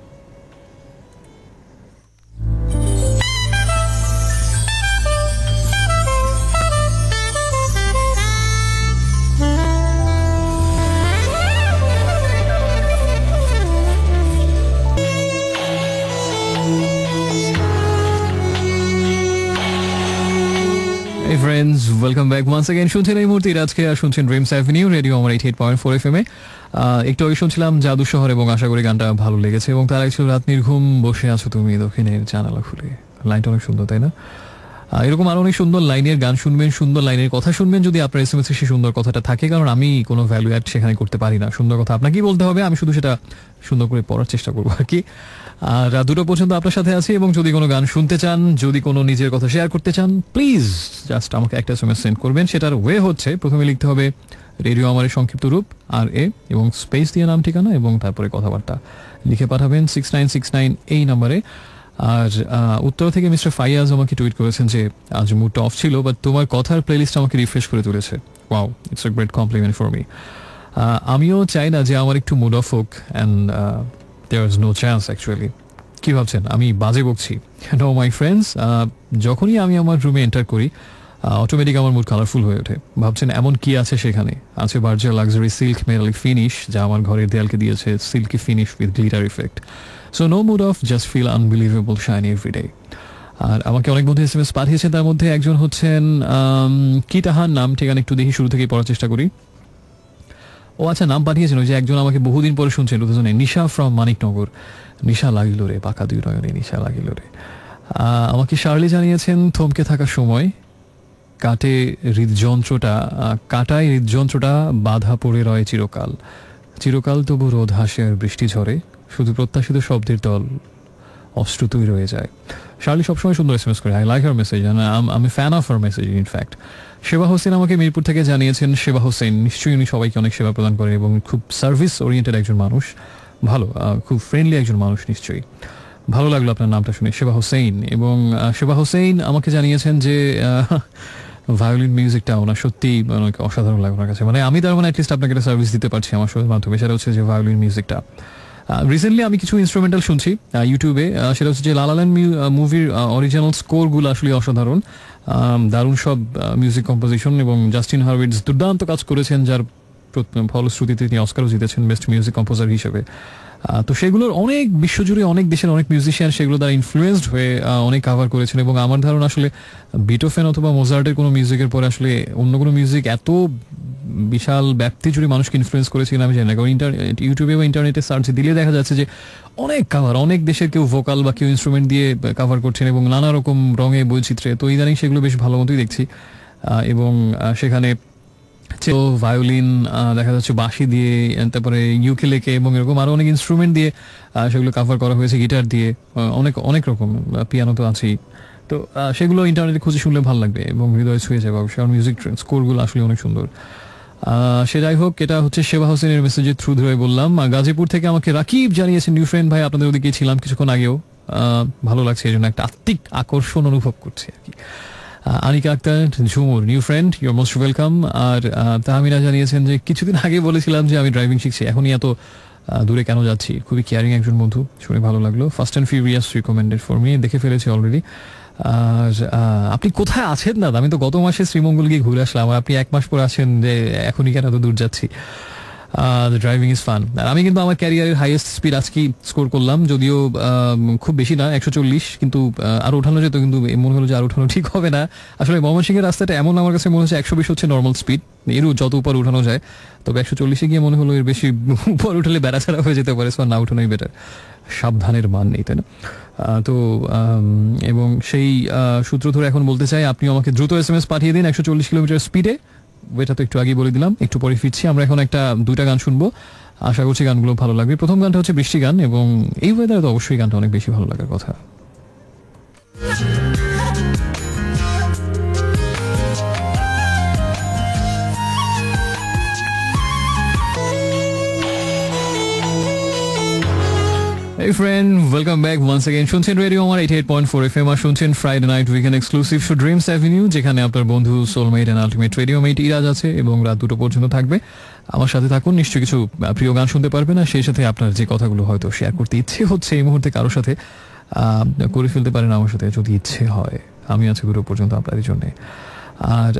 Hey friends, welcome back once again. শুনছেন এই মুহূর্তে আজকে, আর শুনছেন ড্রিমস অ্যাভিনিউ, রেডিও আমার 88.4 FM এ। একটু আগে শুনছিলাম জাদু শহর, এবং আশা করি গানটা ভালো লেগেছে। এবং তার ছিল রাত নির্ঘুম বসে আছো তুমি দক্ষিণের জানালা খুলে। লাইনটা অনেক সুন্দর, তাই না? এরকম আরো অনেক সুন্দর লাইনের গান শুনবেন, সুন্দর লাইনের কথা শুনবেন, যদি আপনার SMS এ সেই সুন্দর কথাটা থাকে, কারণ আমি কোনো ভ্যালু অ্যাড সেখানে করতে পারি না। সুন্দর কথা আপনাকেই বলতে হবে, আমি শুধু সেটা সুন্দর করে পড়ার চেষ্টা করবো আর কি। আর 2টো পর্যন্ত আপনার সাথে আছি, এবং যদি কোনো গান শুনতে চান, যদি কোনো নিজের কথা শেয়ার করতে চান, প্লিজ জাস্ট আমাকে একটা SMS সেন্ড করবেন। সেটার ওয়ে হচ্ছে, প্রথমে লিখতে হবে রেডিও আমারের সংক্ষিপ্ত রূপ RA, এবং স্পেস দিয়ে নাম ঠিকানা, এবং তারপরে কথাবার্তা লিখে পাঠাবেন 6969 এই নাম্বারে। আর উত্তর থেকে মিস্টার ফাইয়াজ আমাকে টুইট করেছেন যে আজ মুডটা অফ ছিল, বাট তোমার কথার প্লেলিস্ট আমাকে রিফ্রেশ করে তুলেছে। Wow, it's a great compliment for me. আমিও চাই না যে আমার একটু মুড অফ হোক, and there is no chance actually. কি ভাবছেন আমি বাজে বকছি? নো মাই ফ্রেন্ডস, যখনই আমি আমার রুমে এন্টার করি, অটোমেটিক আমার মুড কালারফুল হয়ে ওঠে। ভাবছেন এমন কি আছে সেখানে? আছে Berger luxury silk metallic finish, যা আমার ঘরের দেয়ালকে দিয়েছে silky finish with glitter effect. So no mood off, just feel unbelievable shiny everyday. আর আমাকে অনেক বন্ধু SMS পাঠিয়েছেন, তার মধ্যে একজন হচ্ছেন কি তাহার নাম ঠিকানা একটু দেখি, শুরু থেকেই পড়ার চেষ্টা করি। ও আচ্ছা, নাম পাঠিয়েছেন ওই যে একজন আমাকে বহুদিন পরে শুনছেন, নিশা ফ্রম মানিকনগর। নিশা লাগিল রে, পাকা দুই নয়নে নিশা লাগিল রে। আমাকে শার্লি জানিয়েছেন, থমকে থাকার সময় কাটায় হৃদযন্ত্রটা বাধা পড়ে রয় চিরকাল, চিরকাল তবু রোদ হাসে আর বৃষ্টি ঝরে, শুধু প্রত্যাশিত শব্দের দল অশ্রুতই রয়ে যায়। শার্লি সবসময় সুন্দর এসএমএস করে, আই লাইক হার মেসেজ, আমি fan of her message in fact. সেবা হোসেন আমাকে মিরপুর থেকে জানিয়েছেন, সেবা হোসেন নিশ্চয়ই উনি সবাইকে অনেক সেবা প্রদান করে এবং খুব সার্ভিস ওরিয়েন্টেড একজন মানুষ, ভালো খুব ফ্রেন্ডলি একজন মানুষ নিশ্চয়ই। ভালো লাগলো আপনার নামটা শুনে, সেবা হোসেন। এবং সেবা হোসেন আমাকে জানিয়েছেন যে ভায়োলিন মিউজিকটা ওনার সত্যি অনেক অসাধারণ লাগে ওনার কাছে, মানে আমি তার মানে অ্যাটলিস্ট আপনাকে একটা সার্ভিস দিতে পারছি আমার শোয়ের মাধ্যমে, সেটা হচ্ছে যে ভায়োলিন মিউজিকটা। রিসেন্টলি আমি কিছু ইনস্ট্রুমেন্টাল শুনছি ইউটিউবে, সেটা হচ্ছে যে লা লা ল্যান্ড মুভির অরিজিনাল স্কোরগুলো আসলে অসাধারণ, দারুণ সব মিউজিক কম্পোজিশন, এবং জাস্টিন হারউইটস দুর্দান্ত কাজ করেছেন, যার ফলশ্রুতিতে তিনি অস্কারও জিতেছেন বেস্ট মিউজিক কম্পোজার হিসেবে। তো সেগুলোর অনেক বিশ্বজুড়ে অনেক দেশের অনেক মিউজিশিয়ান সেগুলো দ্বারা ইনফ্লুয়েসড হয়ে অনেক কাভার করেছেন, এবং আমার ধারণা আসলে বিটোফেন অথবা মোজার্টের কোনো মিউজিকের পরে আসলে অন্য কোনো মিউজিক এত বিশাল ব্যাপ্তি জুড়ে মানুষকে ইনফ্লুয়েন্স করেছে কিনা আমি জানি না, কারণ ইউটিউবে বা ইন্টারনেটে সার্চ দিলে দেখা যাচ্ছে যে অনেক কাভার, অনেক দেশের কেউ ভোকাল বা কেউ ইনস্ট্রুমেন্ট দিয়ে কাভার করছেন এবং নানা রকম রঙে বৈচিত্র্যে। তো ইদানিং সেগুলো বেশ ভালো মতোই দেখছি, এবং সেখানে ভায়োলিন দেখা যাচ্ছে, বাঁশি দিয়ে, তারপরে ইউকেলেকে এবং এরকম আরো অনেক ইনস্ট্রুমেন্ট দিয়ে সেগুলো কাভার করা হয়েছে, গিটার দিয়ে, অনেক অনেক রকম, পিয়ানো তো আছেই। তো সেগুলো ইন্টারনেটে খুঁজে শুনলে ভালো লাগবে এবং হৃদয় ছুঁয়ে যাবে অবশ্যই, কারণ মিউজিক স্কোরগুলো আসলে অনেক সুন্দর। সে যাই হোক, এটা হচ্ছে সেবা হোসেনের মেসেজের থ্রু ধরে বললাম। গাজীপুর থেকে আমাকে রাকিব জানিয়েছেন, নিউ ফ্রেন্ড ভাই, আপনাদের ওদিকে ছিলাম কিছুক্ষণ আগেও, ভালো লাগছে, এই জন্য একটা আত্মিক আকর্ষণ অনুভব করছি আর কি। Anika Akter Jhumur, new friend, your most welcome. আর তাহমিনা জানিয়েছেন যে কিছুদিন আগে বলেছিলাম যে আমি ড্রাইভিং শিখছি, এখনই এত দূরে কেন যাচ্ছি, খুবই কেয়ারিং একজন বন্ধু, শুনে ভালো লাগলো। First and furious recommended for me, দেখে ফেলেছি অলরেডি। আর আপনি কোথায় আছেন দাদা? আমি তো গত মাসে শ্রীমঙ্গল গিয়ে ঘুরে আসলাম, আর আপনি এক মাস পর আছেন যে এখনই কেন এত দূর যাচ্ছি। Driving is fun. আর আমি কিন্তু আমার ক্যারিয়ারের হাইয়েস্ট স্পিড আজকে স্কোর করলাম, যদিও খুব বেশি না, 140, কিন্তু আরো ওঠানো যেত, কিন্তু মনে হলো যে আরো ওঠানো ঠিক হবে না। আসলে ময়মনসিংহের রাস্তাটা এমন, আমার কাছে মনে হচ্ছে 120 হচ্ছে নর্মাল স্পিড, এরও যত উপর উঠানো যায়, তবে 140-এ গিয়ে মনে হলো এর বেশি উপর উঠলে বেড়াছাড়া হয়ে যেতে পারে, না উঠানোই বেটার, সাবধানের মান নেই, তাই না? তো এবং সেই সূত্র ধরে এখন বলতে চাই, আপনিও আমাকে দ্রুত এসএমএস পাঠিয়ে দিন 140 কিলোমিটার স্পিডে। এটা তো একটু আগেই বলে দিলাম, একটু পরে ফিরছি। আমরা এখন দুইটা গান শুনবো, আশা করছি গানগুলো ভালো লাগবে। প্রথম গানটা হচ্ছে বৃষ্টি গান, এবং এই ওয়েদারে তো অবশ্যই গানটা অনেক বেশি ভালো লাগার কথা। Hey friend, welcome back once again. শুনছেন রেডিও আমার 88.4 FM, আর শুনছেন Friday night weekend exclusive show dreams avenue, যেখানে আপনার বন্ধু সোলমেট এন্ড আলটিমেট রেডিও মেট ইরাজ আছে, এবং রাত 2টো পর্যন্ত থাকবে। আমার সাথে থাকুন, নিশ্চয়ই কিছু প্রিয় গান শুনতে পারবেন, আর সেই সাথে আপনার যে কথাগুলো হয়তো শেয়ার করতে ইচ্ছে হচ্ছে এই মুহূর্তে কারোর সাথে, করে ফেলতে পারেন আমার সাথে যদি ইচ্ছে হয়। আমি আছি 2টো পর্যন্ত আপনাদের জন্য। আর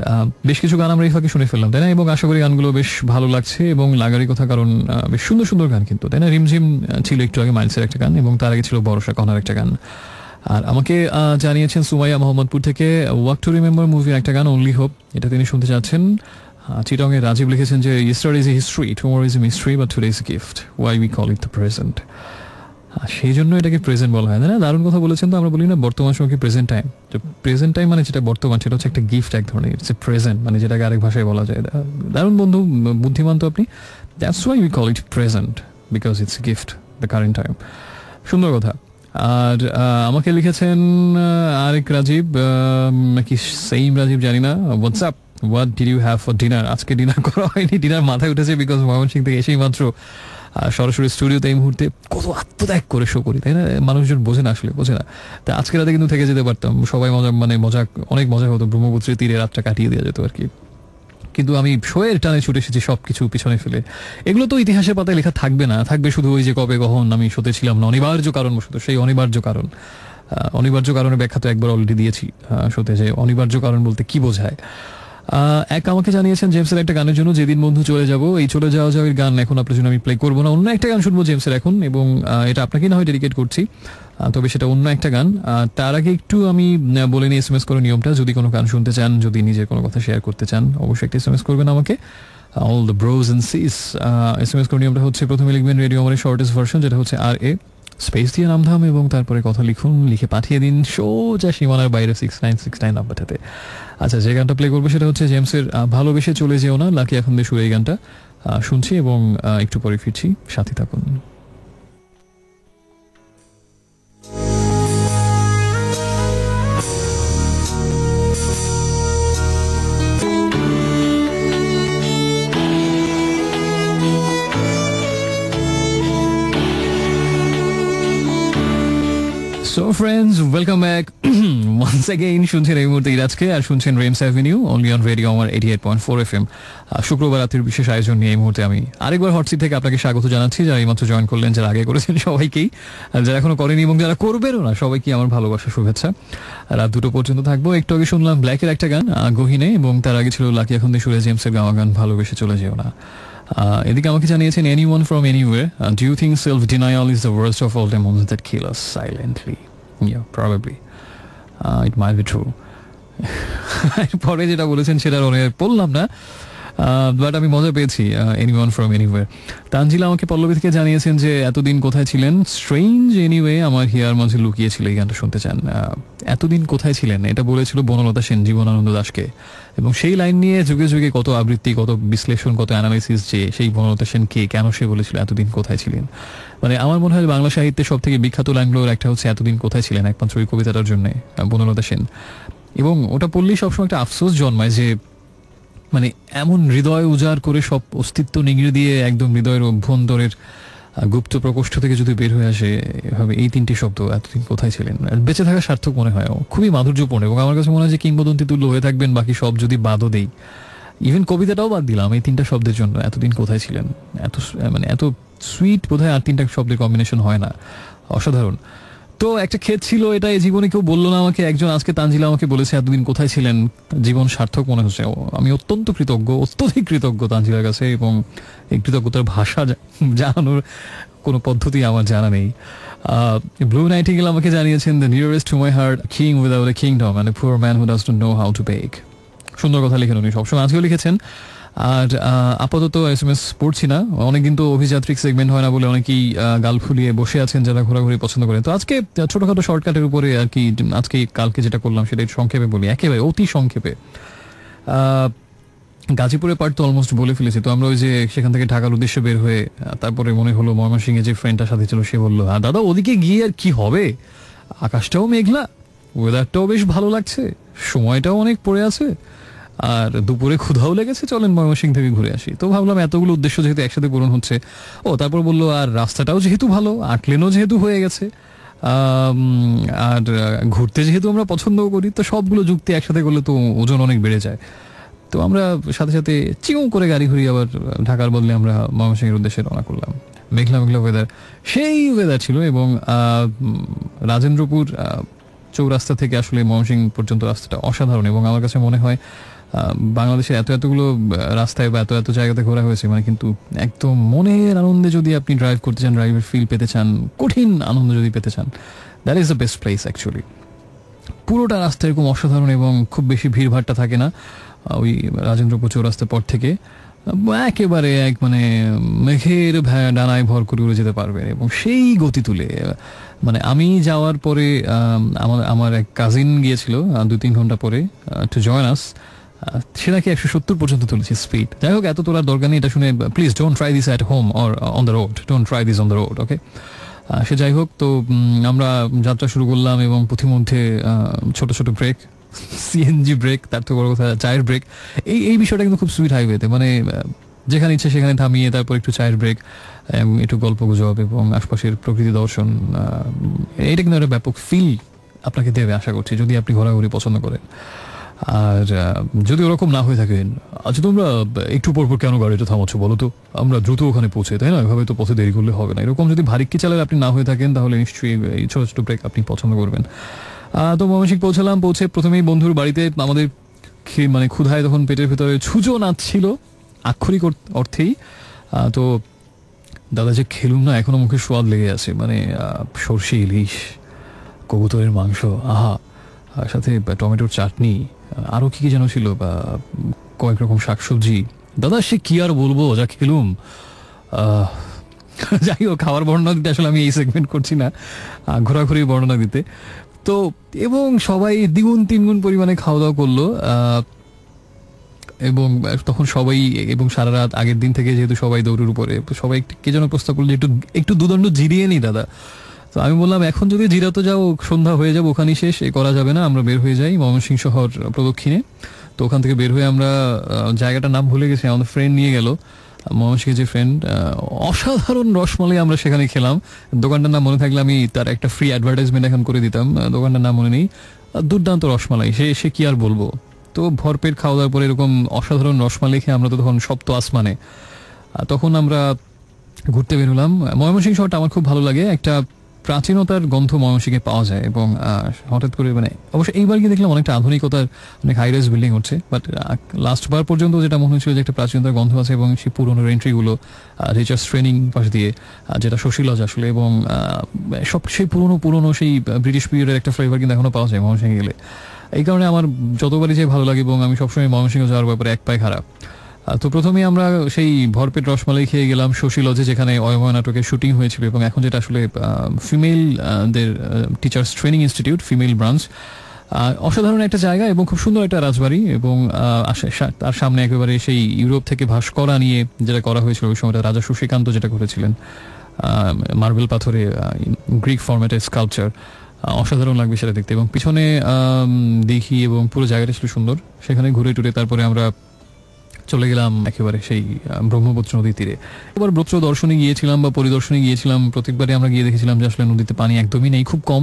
বেশ কিছু গান আমরা এই ফাঁকে শুনে ফেললাম, তাই না? এবং আশা করি গানগুলো বেশ ভালো লাগছে এবং লাগারই কথা, কারণ বেশ সুন্দর সুন্দর গান কিন্তু, তাই না? রিমঝিম ছিল একটু আগে, মাইলসের একটা গান, এবং তার আগে ছিল বরসা কনার একটা গান। আর আমাকে জানিয়েছেন সুমাইয়া মোহাম্মদপুর থেকে ওয়াক টু রিমেম্বার মুভির একটা গান, অনলি হোপ, এটা তিনি শুনতে চাচ্ছেন। চিটংয়ের রাজীব লিখেছেন যে yesterday is a history, tomorrow is a mystery, but today is a gift, why we call it the present. সেই জন্য এটাকে প্রেজেন্ট বলা হয়, না? দারুণ কথা বলেছেন। তো আমরা বলি না বর্তমান সময় প্রেজেন্ট টাইম, প্রেজেন্ট টাইম মানে যেটা বর্তমান, সেটা হচ্ছে একটা গিফট এক ধরনের, ইটস এ প্রেজেন্ট, মানে যেটাকে আরেক ভাষায় বলা যায়। দারুণ বন্ধু, বুদ্ধিমান তো আপনি। That's why we call it present, because it's a gift, the current time. সুন্দর কথা। আর আমাকে লিখেছেন আরেক রাজীব, নাকি সেম রাজীব জানি না, WhatsApp, what did you have for dinner? আজকে ডিনার করা হয়নি, ডিনার মাথায় উঠেছে, বিকজ ময়মনসিংহ থেকে এসেই মাত্র সরাসরি স্টুডিওতে এই মুহূর্তে কত আত্মত্যাগ করে শো করি, তাই না? মানুষজন বোঝে না, আসলে বোঝে না। তা আজকে রাতে কিন্তু থেকে যেতে পারতাম, সবাই মজা, অনেক মজা হতো, ব্রহ্মপুত্রের তীরে রাতটা কাটিয়ে দেওয়া যেত আর কি। কিন্তু আমি শোয়ের টানে ছুটে এসেছি সবকিছু পিছনে ফেলে। এগুলো তো ইতিহাসের পাতায় লেখা থাকবে না, থাকবে শুধু ওই যে কবে কখন আমি শোতে ছিলাম না, অনিবার্য কারণবশত। সেই অনিবার্য কারণের ব্যাখ্যা তো একবার অলরেডি দিয়েছি শোতে, যে অনিবার্য কারণ বলতে কি বোঝায়। এক আমাকে জানিয়েছেন জেমসের একটা গানের জন্য, যেদিন বন্ধু চলে যাব, এই চলে যাওয়া গান এখন আপনার জন্য আমি প্লে করবো না, অন্য একটা গান শুনবো জেমসের এখন, এবং এটা আপনাকেই না হয় ডেডিকেট করছি, তবে সেটা অন্য একটা গান। তার আগে একটু আমি বলে নিই এসএমএস করে নিয়মটা, যদি কোনো গান শুনতে চান, যদি নিজের কোনো কথা শেয়ার করতে চান, অবশ্যই একটা এসএমএস করবেন আমাকে, all the bros and sis. SMS করে নিয়মটা হচ্ছে, প্রথমে লিখবেন রেডিও আমার শর্টেস্ট ভার্সন, যেটা হচ্ছে RA স্পেস দিয়ে নামধাম, এবং তারপরে কথা লিখুন, লিখে পাঠিয়ে দিন সোজা সীমানার বাইরে 6969 নাম্বারটাতে। আচ্ছা, যে গানটা প্লে করবো সেটা হচ্ছে জেমসের ভালোবেসে চলে যেও না, লাকি এখন দিয়ে শুরু। এই গানটা শুনছি এবং একটু পরে ফিরছি, সাথে থাকুন। So friends, welcome back once again. শুনছেন এই মুহূর্তে ইরাজকে, আর শুনছেন রেমস অ্যাভিনিউ অনলি অন রেডিও আমার 88.4 FM। শুক্রবার রাতের বিশেষ আয়োজন নিয়ে এই মুহূর্তে আমি আরেকবার হটসিট থেকে আপনাকে স্বাগত জানাচ্ছি। যারা এইমাত্র জয়েন করলেন, যারা আগে করেছেন সবাইকেই, আর যারা এখনো করেনি এবং যারা করবেনও না সবাইকে আমার ভালোবাসা, শুভেচ্ছা। রাত 2টো পর্যন্ত থাকবো। একটু আগে শুনলাম ব্ল্যাকের একটা গান গহিনে, এবং তার আগে ছিল লাকি এখন দিয়ে সুরে জেমসের গাওয়া গান ভালোবেসে চলে যেও না। এদিকে আমাকে জানিয়েছেন anyone from anywhere, do you think self denial is the worst of all demons that kill us silently? Yeah, probably. It might be true. পরে যেটা বলেছেন সেটা পড়লাম না, বাট আমি মজা পেয়েছি। Anyone from anywhere. তানজিলা আমাকে পল্লবী থেকে জানিয়েছেন যে এতদিন কোথায় ছিলেন, স্ট্রেঞ্জ এনিওয়ে আমার হিয়ার মাঝে লুকিয়েছিল, এই গানটা শুনতে চান। এতদিন কোথায় ছিলেন এটা বলেছিল বনলতা সেন জীবনানন্দ দাশকে, এবং সেই লাইন নিয়ে যুগে যুগে কত আবৃত্তি, কত বিশ্লেষণ, কত অ্যানালাইসিস যে সেই বনলতা সেন কে, কেন সে বলেছিল এতদিন কোথায় ছিলেন। মানে আমার মনে হয় বাংলা সাহিত্যের সব থেকে বিখ্যাত লাইনগুলোর একটা হচ্ছে এতদিন কোথায় ছিলেন, একমাত্র ওই কবিতাটার জন্য বনলতা সেন। এবং ওটা পড়লেই সবসময় একটা আফসোস জন্মায় যে মানে এমন হৃদয় উজাড় করে সব অস্তিত্ব নিংড়ে দিয়ে একদম হৃদয়ের অভ্যন্তরের গুপ্ত প্রকোষ্ঠ থেকে যদি বের হয়ে আসে এভাবে এই তিনটি শব্দ, এতদিন কোথায় ছিলেন, বেঁচে থাকা সার্থক মনে হয়। খুবই মাধুর্যপূর্ণ, এবং আমার কাছে মনে হয় যে কিংবদন্তি তুল্য হয়ে থাকবেন বাকি সব যদি বাদও দেই। ইভেন কবিতাটাও বাদ দিলাম, এই তিনটা শব্দের জন্য এতদিন কোথায় ছিলেন, এত মানে এত সুইট বোধহয় আর তিনটা শব্দের কম্বিনেশন হয় না। অসাধারণ। তো একটা ক্ষেত ছিল, এটা এই জীবনে কেউ বললো না আমাকে, একজন আজকে তানজিলা আমাকে বলেছে এতদিন কোথায় ছিলেন, জীবন সার্থক মনে হচ্ছে। আমি অত্যন্ত কৃতজ্ঞ, অত্যধিক কৃতজ্ঞ তানজিলার কাছে, এবং এই কৃতজ্ঞতার ভাষা জানানোর কোনো পদ্ধতি আমার জানা নেই। ব্লু নাইটিঙ্গেল আমাকে জানিয়েছেন the nearest to my heart, king without a kingdom and a poor man who does not know how to back. সুন্দর কথা লিখেন উনি, সবসময় আজকেও লিখেছেন। আর আপাতত SMS পড়ছি না, অনেকদিন তো অভিযাত্রিক সেগমেন্ট হয় না বলে অনেকেই গাল ফুলিয়ে বসে আছেন যারা ঘোরাঘুরি পছন্দ করেন। তো আজকে ছোটখাটো শর্টকাটের উপরে আর কি, আজকে কালকে যেটা করলাম সেটা সংক্ষেপে বলি, একেবারে অতি সংক্ষেপে। গাজীপুরের পার্ট তো অলমোস্ট বলে ফেলেছি। তো আমরা ওই যে সেখান থেকে ঢাকার উদ্দেশ্যে বের হয়ে তারপরে মনে হলো ময়মনসিংহে যে ফ্রেন্ডটার সাথে ছিল সে বললো, দাদা ওদিকে গিয়ে আর কি হবে, আকাশটাও মেঘলা, ওয়েদারটাও বেশ ভালো লাগছে, সময়টাও অনেক পড়ে আছে, আর দুপুরে ক্ষুধাও লেগেছে, চলেন ময়মনসিংহ থেকে ঘুরে আসি। তো ভাবলাম এতগুলো উদ্দেশ্য যেহেতু একসাথে পূরণ হচ্ছে। তারপর বললো আর রাস্তাটাও যেহেতু ভালো, 8 লেনও যেহেতু হয়ে গেছে, আর ঘুরতে যেহেতু আমরা পছন্দও করি, তো সবগুলো যুক্তি একসাথে করলে তো ওজন অনেক বেড়ে যায়। তো আমরা সাথে সাথে চিউ করে গাড়ি ঘুরি, আবার ঢাকার বদলে আমরা ময়মনসিংহের উদ্দেশ্যে রওনা করলাম। মেঘলা মেঘলা ওয়েদার, সেই ওয়েদার ছিল। এবং রাজেন্দ্রপুর চৌরাস্তা থেকে আসলে ময়মনসিংহ পর্যন্ত রাস্তাটা অসাধারণ, এবং আমার কাছে মনে হয় বাংলাদেশের এতগুলো রাস্তায় বা এত জায়গাতে ঘোরা হয়েছে, মানে কিন্তু একদম মনের আনন্দে যদি আপনি ড্রাইভ করতে চান, ড্রাইভের ফিল পেতে চান, কঠিন আনন্দ যদি পেতে চান, that is the best place actually. পুরোটা রাস্তা এরকম অসাধারণ, এবং খুব বেশি ভিড়ভাড়টা থাকে না ওই রাজেন্দ্রপুর চৌরাস্তার পর থেকে। একেবারে মানে মেঘের ডানায় ভর করে উড়ে যেতে পারবে, এবং সেই গতি তুলে। মানে আমি যাওয়ার পরে আমার এক কাজিন গিয়েছিল 2-3 ঘন্টা পরে টু জয়েন আস, সে নাকি 170 পর্যন্ত তুলেছে স্পিড। যাই হোক, এত তোলার দরকার নেই, এটা শুনে please don't try this at home or on the road, don't try this on the road, okay. সে যাই হোক, তো আমরা যাত্রা শুরু করলাম, এবং পথিমধ্যে ছোট ছোট ব্রেক, সিএনজি ব্রেক, তার তো বড় কথা চায়ের ব্রেক। এই বিষয়টা কিন্তু খুব সুইট হাইওয়েতে, মানে যেখানে ইচ্ছে সেখানে থামিয়ে তারপর একটু চায়ের ব্রেক, একটু গল্প গুজব এবং আশপাশের প্রকৃতি দর্শন, এটা কিন্তু একটা ব্যাপক ফিল আপনাকে দেবে আশা করছি, যদি আপনি ঘোরাঘুরি পছন্দ করেন। আর যদি ওরকম না হয়ে থাকেন, আচ্ছা তোমরা একটু পরপর কেন গাড়িটা থামাচ্ছ বলো তো, আমরা দ্রুত ওখানে পৌঁছে, তাই না, এভাবে তো পথে দেরি করলে হবে না। এরকম যদি ভারিক্কি চালালে আপনি না হয়ে থাকেন, তাহলে নিশ্চয়ই এই ছোটো ছোটো ব্রেক আপনি পছন্দ করবেন। তো ময়মনসিংহ পৌঁছালাম। পৌঁছে প্রথমেই বন্ধুর বাড়িতে আমাদের মানে ক্ষুধায় তখন পেটের ভেতরে ছুঁচো নাচছিল আক্ষরিক অর্থেই। তো দাদা যে খেলুম না, এখনো মুখে সোয়াদ লেগে আছে, মানে সর্ষে ইলিশ, কবুতরের মাংস, আহা, সাথে টমেটোর চাটনি, আরও কি কি যেন ছিল, বা কয়েক রকম শাকসবজি। দাদা সে কি আর বলবো, যা খেলুম। যাই হোক, খাওয়ার বর্ণনা দিতে আসলে আমি এই সেগমেন্ট করছি না, ঘোরাঘুরির বর্ণনা দিতে। তো এবং সবাই দ্বিগুণ তিনগুণ পরিমাণে খাওয়া দাওয়া করলো, এবং তখন সবাই, এবং সারা রাত আগের দিন থেকে যেহেতু সবাই দৌড়ের উপরে, সবাই কে যেন প্রস্তাব করলো যে একটু দুদণ্ড জিরিয়ে নি দাদা। তো আমি বললাম এখন যদি জিরাতে যাও সন্ধ্যা হয়ে যাবে, ওখানেই শেষ, এ করা যাবে না, আমরা বের হয়ে যাই ময়মনসিংহ শহর প্রদক্ষিণে। তো ওখান থেকে বের হয়ে আমরা জায়গাটার নাম ভুলে গেছি, আমাদের ফ্রেন্ড নিয়ে গেল ময়মনসিংহের যে ফ্রেন্ড, অসাধারণ রসমালাই আমরা সেখানে খেলাম। দোকানটার নাম মনে থাকলে আমি তার একটা ফ্রি অ্যাডভার্টাইজমেন্ট এখন করে দিতাম, দোকানটার নাম মনে নেই। দুর্দান্ত রসমালাই, সে কি আর বলবো। তো ভরপেট খাওয়া দাওয়ার পরে এরকম অসাধারণ রসমালাই খেয়ে আমরা তো তখন সপ্ত আসমানে। তখন আমরা ঘুরতে বেরোলাম। ময়মনসিংহ শহরটা আমার খুব ভালো লাগে, একটা প্রাচীনতার গন্ধ ময়মনসিংহে পাওয়া যায়। এবং হঠাৎ করে মানে অবশ্য এইবার গিয়ে দেখলাম অনেকটা আধুনিকতার, অনেক হাই রাইজ বিল্ডিং হচ্ছে, বাট লাস্ট বার পর্যন্ত যেটা মনে হচ্ছিল যে একটা প্রাচীনতার গন্ধ আছে। এবং সেই পুরোনো এন্ট্রিগুলো, রিচার্স ট্রেনিং পাশ দিয়ে, যেটা শশী লজ আসলে, এবং সব সেই পুরোনো সেই ব্রিটিশ পিরিয়ডের একটা ফ্লেভার কিন্তু এখনো পাওয়া যায় ময়মনসিংহে গেলে। এই কারণে আমার যতবারই যে ভালো লাগে, এবং আমি সবসময় ময়মনসিংহ যাওয়ার ব্যাপারে এক পায়ে খারাপ। তো প্রথমে আমরা সেই ভরপেট রসমালাই খেয়ে গেলাম শশী লজে, যেখানে অয়ময় নাটকের শুটিং হয়েছিল, এবং এখন যেটা আসলে ফিমেল দের teachers training institute, female branch. অসাধারণ একটা জায়গা এবং খুব সুন্দর একটা রাজবাড়ি। এবং তার সামনে একেবারে সেই ইউরোপ থেকে ভাস্করা নিয়ে যেটা করা হয়েছিল ওই সময়টা, রাজা শশীকান্ত যেটা করেছিলেন, মার্বেল পাথরে গ্রিক ফরম্যাটের স্কাল্পচার। অসাধারণ লাগবে সেটা দেখতে। এবং পিছনে দেখি, এবং পুরো জায়গাটা ছিল সুন্দর। সেখানে ঘুরে টুরে তারপরে আমরা চলে গেলাম একেবারে সেই ব্রহ্মপুত্র নদীর তীরে। এবার ব্রত দর্শনে গিয়েছিলাম বা পরিদর্শনে গিয়েছিলাম। প্রত্যেকবারে আমরা গিয়ে দেখেছিলাম যে আসলে নদীতে পানি একদমই নেই, খুব কম।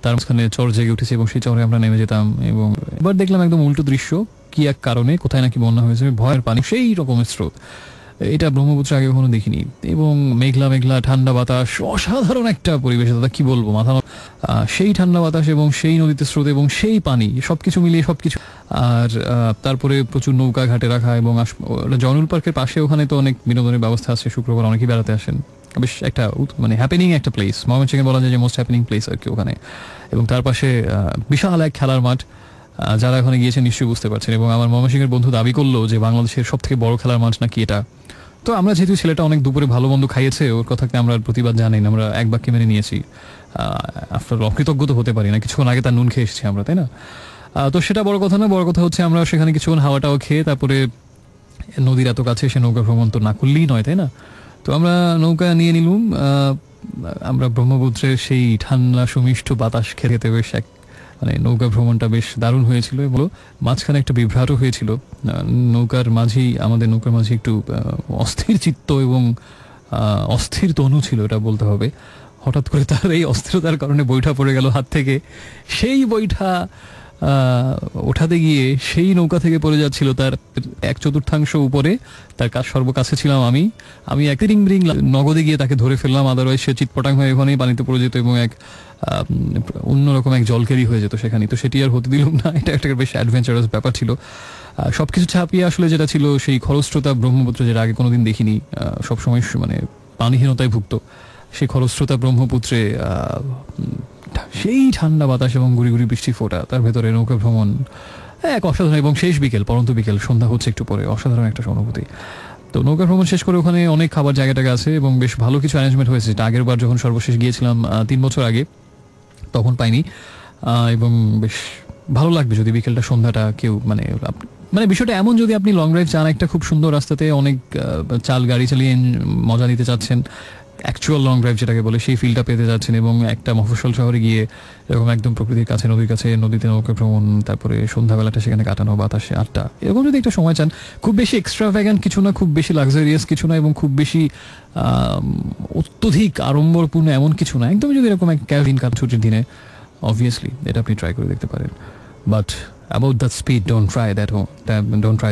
তার মাঝখানে চর জেগে উঠেছে, এবং সেই চরে আমরা নেমে যেতাম। এবং এবার দেখলাম একদম উল্টো দৃশ্য, কি এক কারণে কোথায় নাকি বন্যা হয়েছে, ভয়ের পানি, সেই রকমের স্রোত। এটা ব্রহ্মপুত্র আগে কখনো দেখিনি। এবং মেঘলা মেঘলা, ঠান্ডা বাতাস, অসাধারণ একটা পরিবেশ, দাদা কি বলবো, মাথা। সেই ঠান্ডা বাতাস এবং সেই নদীতে স্রোত এবং সেই পানি, সবকিছু মিলিয়ে সবকিছু। আর তারপরে প্রচুর নৌকা ঘাটে রাখা, এবং জয়নুল পার্কের পাশে ওখানে তো অনেক বিনোদনের ব্যবস্থা আছে, শুক্রবার অনেকেই বেড়াতে আসেন। বেশ একটা মানে হ্যাপেনিং একটা প্লেস, ময়মনসিংহে বলা যায় যে মোস্ট হ্যাপেনিং প্লেস আর কি ওখানে। এবং তার পাশে বিশাল এক খেলার মাঠ, যারা ওখানে গিয়েছেন নিশ্চয়ই বুঝতে পারছেন। এবং আমার ময়মনসিংহের বন্ধু দাবি করলো যে বাংলাদেশের সব থেকে বড় খেলার মাঠ নাকি এটা। তো আমরা যেহেতু ছেলেটা অনেক দুপুরে ভালো মন্দ খাইয়েছে, ওর কথাকে আমরা প্রতিবাদ জানাই না, আমরা এক বাক্যে মেনে নিয়েছি। আফটার অকৃতজ্ঞ তো হতে পারি না, কিছুক্ষণ আগে তার নুন খেয়ে এসেছি আমরা, তাই না? তো সেটা বড় কথা না, বড় কথা হচ্ছে আমরা সেখানে কিছুক্ষণ হাওয়াটাও খেয়ে তারপরে নদীর এত কাছে সে নৌকা ভ্রমণ তো না করলেই নয়, তাই না? তো আমরা নৌকা নিয়ে নিলুম। আমরা ব্রহ্মপুত্রের সেই ঠান্ডা সুমিষ্ট বাতাস খেতে বেশ মানে নৌকা ভ্রমণটা বেশ দারুণ হয়েছিল। এবং মাঝখানে একটা বিভ্রাটও হয়েছিল, আমাদের নৌকার মাঝে একটু অস্থির চিত্ত এবং অস্থির তনু ছিল, এটা বলতে হবে। হঠাৎ করে তার এই অস্থিরতার কারণে বৈঠা পড়ে গেল হাত থেকে। সেই বৈঠা ওঠাতে গিয়ে সেই নৌকা থেকে পড়ে যাচ্ছিল তার 1/4 উপরে, তার সর্বকাছে ছিলাম আমি এক রিং নগদে গিয়ে তাকে ধরে ফেললাম। আদারওয়াইজ সে চিৎপটাং হয়ে ওখানেই পানিতে পড়ে যেত, এবং অন্যরকম এক জলকেরি হয়ে যেত সেখানে। তো সেটি আর হতে দিলাম না, এটা একটা বেশ অ্যাডভেঞ্চারাস ব্যাপার ছিল। সবকিছু ছাপিয়ে আসলে যেটা ছিল সেই খরস্রোতা ব্রহ্মপুত্র, যেটা আগে কোনোদিন দেখিনি, সবসময় মানে পানিহীনতায় ভুগত, সেই খরস্রোতা ব্রহ্মপুত্রে সেই ঠান্ডা বাতাস এবং গুড়ি গুড়ি বৃষ্টি ফোঁটা, তার ভেতরে নৌকা ভ্রমণ এক অসাধারণ। এবং শেষ বিকেল, পরন্ত বিকেল, সন্ধ্যা হচ্ছে একটু পরে, অসাধারণ একটা অনুভূতি। তো নৌকা ভ্রমণ শেষ করে ওখানে অনেক খাবার জায়গাটাকে আছে, এবং বেশ ভালো কিছু অ্যারেঞ্জমেন্ট হয়েছে, যেটা আগের বার যখন সর্বশেষ গিয়েছিলাম 3 বছর আগে তখন পাইনি। এবং বেশ ভালো লাগবে যদি বিকেলটা সন্ধ্যাটা কেউ মানে বিষয়টা এমন, যদি আপনি লং ড্রাইভ চান, একটা খুব সুন্দর রাস্তাতে অনেক গাড়ি চালিয়ে মজা নিতে চাচ্ছেন, অ্যাকচুয়াল লং ড্রাইভ যেটাকে বলে, সেই ফিলটা পেতে যাচ্ছেন, এবং একটা মফস্বল শহরে গিয়ে এরকম একদম প্রকৃতির কাছে, নদীর কাছে, নদীতে নৌকা ভ্রমণ, তারপরে সন্ধ্যাবেলাটা সেখানে কাটানো, বাতাসে আড্ডা, এরকম যদি একটা সময় চান, খুব বেশি এক্সট্রাভ্যাগান্ট কিছু না, খুব বেশি লাক্সারিয়াস কিছু না, এবং খুব বেশি অত্যধিক আড়ম্বরপূর্ণ এমন কিছু না, একদম যদি এরকম এক দিন কাট ছুটির দিনে, অবভিয়াসলি এটা আপনি ট্রাই করে দেখতে পারেন। But about that speed, don't try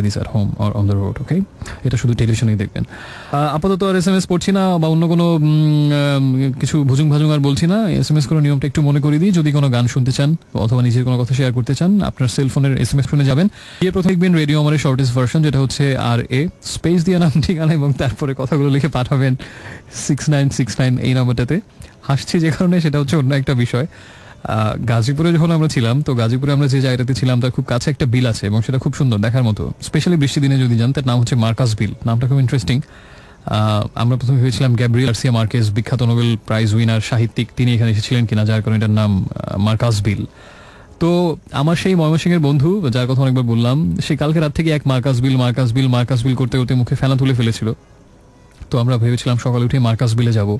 this at home or on the road, okay? এটা শুধু টেলিভিশনেই দেখবেন। আপাতত আর SMS পড়ছি না, বা অন্য কোনো কিছু ভুজুং ভাজুং আর বলছি না। SMS করার নিয়মটা একটু মনে করে দিই। যদি কোনো গান শুনতে চান অথবা নিজের কোনো কথা শেয়ার করতে চান, আপনার সেলফোনের SMS শুনে যাবেন, গিয়ে প্রথমে লিখবেন রেডিও আমারের শর্টেস্ট ভার্সন, যেটা হচ্ছে RA স্পেস দিয়ে নাম ঠিকানা, এবং তারপরে কথাগুলো লিখে পাঠাবেন 6969 এই নাম্বারটাতে। হাসছি যে কারণে, সেটা হচ্ছে অন্য একটা বিষয়। গাজীপুরে যখন আমরা ছিলাম, তো গাজীপুরে আমরা যে জায়গাটাতে ছিলাম তার খুব কাছে একটা বিল আছে, এবং সেটা খুব সুন্দর দেখার মতো, স্পেশালি বৃষ্টি দিনে যদি যান। তার নাম হচ্ছে মার্কাস বিল। নামটা খুব ইন্টারেস্টিং। আমরা প্রথমে ভেবেছিলাম গ্যাব্রিয়েল গার্সিয়া মার্কেজ, বিখ্যাত নোবেল প্রাইজ উইনার সাহিত্যিক, তিনি এখানে এসেছিলেন কিনা, যার কারণে এটার নাম মার্কাস বিল। তো আমার সেই ময়মনসিংহের বন্ধু, যার কথা অনেকবার বললাম, সে কালকে রাত থেকে এক মার্কাস বিল করতে করতে মুখে ফেনা তুলে ফেলেছিল। তো আমরা ভেবেছিলাম সকালে উঠে মার্কাস বিলে যাব,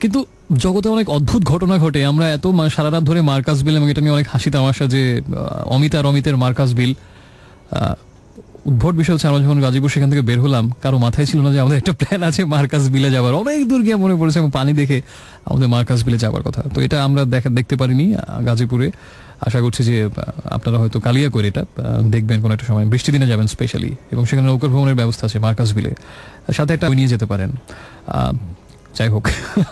কিন্তু জগতে অনেক অদ্ভুত ঘটনা ঘটে। আমরা এত সারা রাত ধরে মার্কাস বিল, এবং এটা নিয়ে অনেক হাসি তামাশা যে অমিতের মার্কাস বিল, উদ্ভট বিষয় হচ্ছে আমরা যখন গাজীপুর সেখান থেকে বের হলাম কারো মাথায় ছিল না যে আমাদের একটা প্ল্যান আছে মার্কাস বিলে যাবার। অনেক দূর গিয়ে মনে পড়েছে এবং পানি দেখে আমাদের মার্কাস বিলে যাবার কথা। তো এটা আমরা দেখতে পারিনি গাজীপুরে। আশা করছি যে আপনারা হয়তো কালিয়া করে এটা দেখবেন কোনো একটা সময়, বৃষ্টি দিনে যাবেন স্পেশালি, এবং সেখানে নৌকা ভ্রমণের ব্যবস্থা আছে মার্কাস বিলে, সাথে একটা নিয়ে যেতে পারেন। যাই হোক,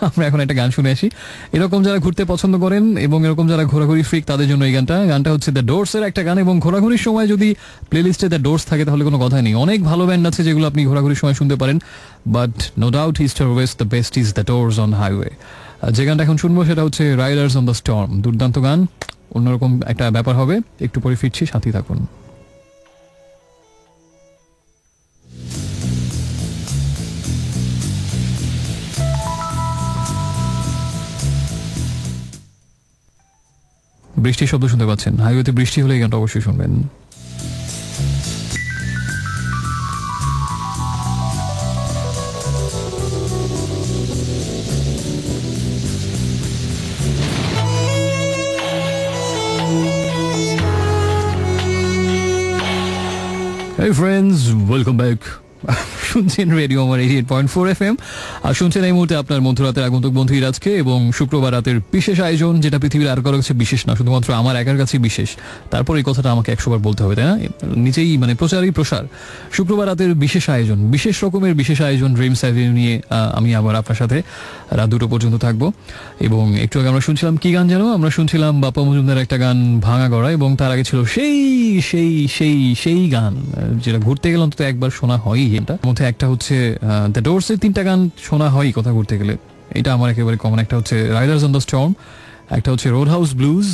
আমরা এখন একটা গান শুনে আসি। এরকম যারা ঘুরতে পছন্দ করেন এবং এরকম যারা ঘোরাঘুরি ফ্রিক তাদের জন্য এই গানটা হচ্ছে দ্য ডোরস এর একটা গান। এবং ঘোরাঘুরির সময় যদি প্লে লিস্টে দ্য ডোরস থাকে তাহলে কোনো কথাই নেই। অনেক ভালো ব্যান্ড আছে যেগুলো আপনি ঘোরাঘুরির সময় শুনতে পারেন, but no doubt east or west the best is the Doors on highway. যে গানটা এখন শুনবো সেটা হচ্ছে রাইডার্স অন দ্য স্টর্ম। দুর্দান্ত গান, অন্যরকম একটা ব্যাপার হবে। একটু পরে ফিরছি, সাথেই থাকুন। বৃষ্টির শব্দ শুনতে পাচ্ছেন, হাইওয়েতে বৃষ্টি হলে এই গানটা অবশ্যই শুনবেন। Hey friends, welcome back. শুনছেন রেডিও আমার 88.4 FM, আর শুনছেন এই মুহূর্তে আপনার মধ্যরাতের আগন্তুক বন্ধু ইরাজকে, এবং শুক্রবার রাতের বিশেষ আয়োজন, যেটা পৃথিবীর আর কারো কাছে বিশেষ না, শুধুমাত্র আমার একার কাছেই বিশেষ। তারপর এই কথাটা আমাকে 100 বার বলতে হবে, তাই না? নিজেই মানে প্রচারই প্রসার। শুক্রবার রাতের বিশেষ আয়োজন, বিশেষ রকমের বিশেষ আয়োজন ড্রিমস অ্যাভিনিউ নিয়ে আমি আবার আপনার সাথে রাত 2টো পর্যন্ত থাকবো। এবং একটু আগে আমরা শুনছিলাম কি গান যেন, আমরা শুনছিলাম বাপ্পা মজুমদার একটা গান ভাঙা গড়া, এবং তার আগে ছিল সেই সেই সেই সেই গান যেটা ঘুরতে গেলে অন্তত একবার শোনা হয়ই। এটার মধ্যে একটা হচ্ছে দ্য ডোরস এর 3টা গান শোনা হয় কথা ঘুরতে গেলে, এটা আমার একেবারে কমন। একটা হচ্ছে রাইডার্স অন দ্য স্টর্ম, একটা হচ্ছে রোড হাউস ব্লুজ,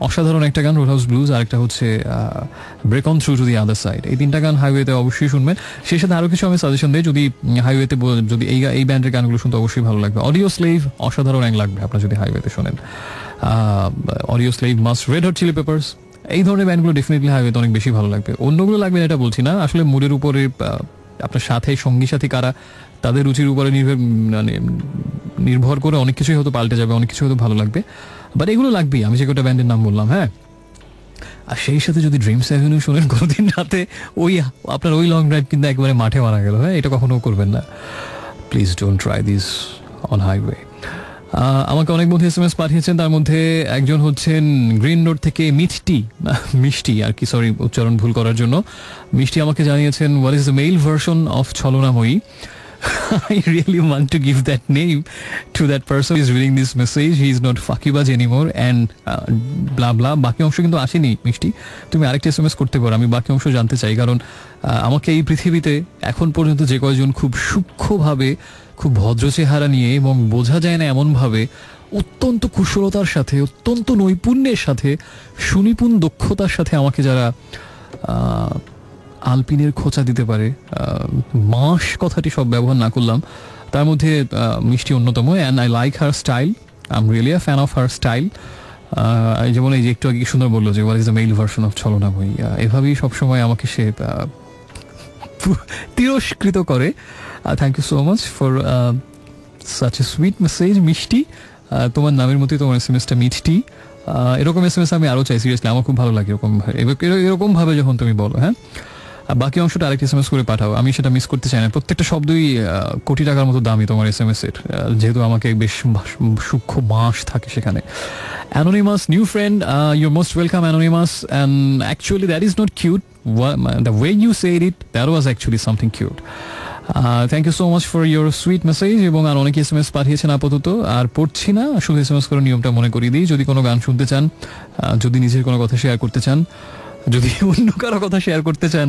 অসাধারণ একটা গান রোড হাউস ব্লুজ, আর একটা হচ্ছে break on through to the other side. এই 3টা গান হাইওয়েতে অবশ্যই শুনবেন। সেই সাথে আরো কিছু আমি সাজেশন দিই, যদি হাইওয়েতে যদি এই ব্যান্ডের গানগুলো শুনতে অবশ্যই ভালো লাগবে। অডিও স্লেভ অসাধারণ এক লাগবে আপনার যদি হাইওয়েতে শোনেন। অডিও স্লেভ মাস্ট, রেড হট চিলি পেপার্স, এই ধরনের ব্যান্ডগুলো ডেফিনেটলি হাইওয়েতে অনেক বেশি ভালো লাগবে। অন্যগুলো লাগবে এটা বলছি না, আসলে মুডের উপরে আপনার সাথে সঙ্গী সাথী কারা তাদের রুচির উপরে নির্ভর করে অনেক কিছুই হয়তো পাল্টে যাবে, অনেক কিছু হয়তো ভালো লাগবে, বাট এগুলো লাগবেই। আমি যে কটা ব্যান্ডের নাম বললাম, হ্যাঁ। আর সেই সাথে যদি ড্রিমস অ্যাভিনিউ শোনেন কোনোদিন রাতে, আপনার ওই লং ড্রাইভ কিন্তু একবারে মাঠে মারা গেল। হ্যাঁ, এটা কখনো করবেন না, please don't try this on highway. আমাকে অনেক বন্ধু SMS পাঠিয়েছেন, তার মধ্যে একজন হচ্ছেন গ্রিন রোড থেকে মিষ্টি আর কি, সরি উচ্চারণ ভুল করার জন্য। মিষ্টি আমাকে জানিয়েছেন, what is the male version of ছলনাময়ী? I really want to give that name to that person who is reading this message. He is not Fakibaj anymore and blah blah. বাকি অংশ কিন্তু আসেনি মিষ্টি, তুমি আরেকটা SMS করতে পারো, আমি বাকি অংশ জানতে চাই। কারণ আমাকে এই পৃথিবীতে এখন পর্যন্ত যে কয়জন খুব সূক্ষ্মভাবে, খুব ভদ্র চেহারা নিয়ে এবং বোঝা যায় না এমনভাবে অত্যন্ত কুশলতার সাথে, অত্যন্ত নৈপুণ্যের সাথে, সুনিপুণ দক্ষতার সাথে আমাকে যারা আলপিনের খোঁচা দিতে পারে, মাস কথাটি সব ব্যবহার না করলাম, তার মধ্যে মিষ্টি অন্যতম। And I like her style, I am really a fan of her style. যেমন এই যে একটু আগে সুন্দর বললো যে what is the male version of ছলনাময়ী, এভাবেই সবসময় আমাকে সে তিরস্কৃত করে। Thank you so much for such a sweet message Mishti. তোমার নামের মতোই তোমার SMS-টা মিষ্টি। এরকম SMS আমি আরও চাই, সিরিয়াসলি আমার খুব ভালো লাগে এরকম ভাবে যখন তুমি বলো। হ্যাঁ, বাকি অংশটা আরেকটা SMS করে পাঠাও, আমি সেটা মিস করতে চাই না। প্রত্যেকটা শব্দই কোটি টাকার মতো দামি তোমার SMS-এর, যেহেতু আমাকে বেশ সূক্ষ্ম মাস থাকে সেখানে। Anonymous, new friend, you're most welcome Anonymous, and actually that is not cute. The way you said it, that was actually something cute. Thank you so much for your sweet message. এবং আর অনেকে SMS পাঠিয়েছেন, আপাতত আর পড়ছি না, শুধু SMS করার নিয়মটা মনে করিয়ে দিই। যদি কোনো গান শুনতে চান, যদি নিজের কোনো কথা শেয়ার করতে চান, যদি অন্য কারো কথা শেয়ার করতে চান,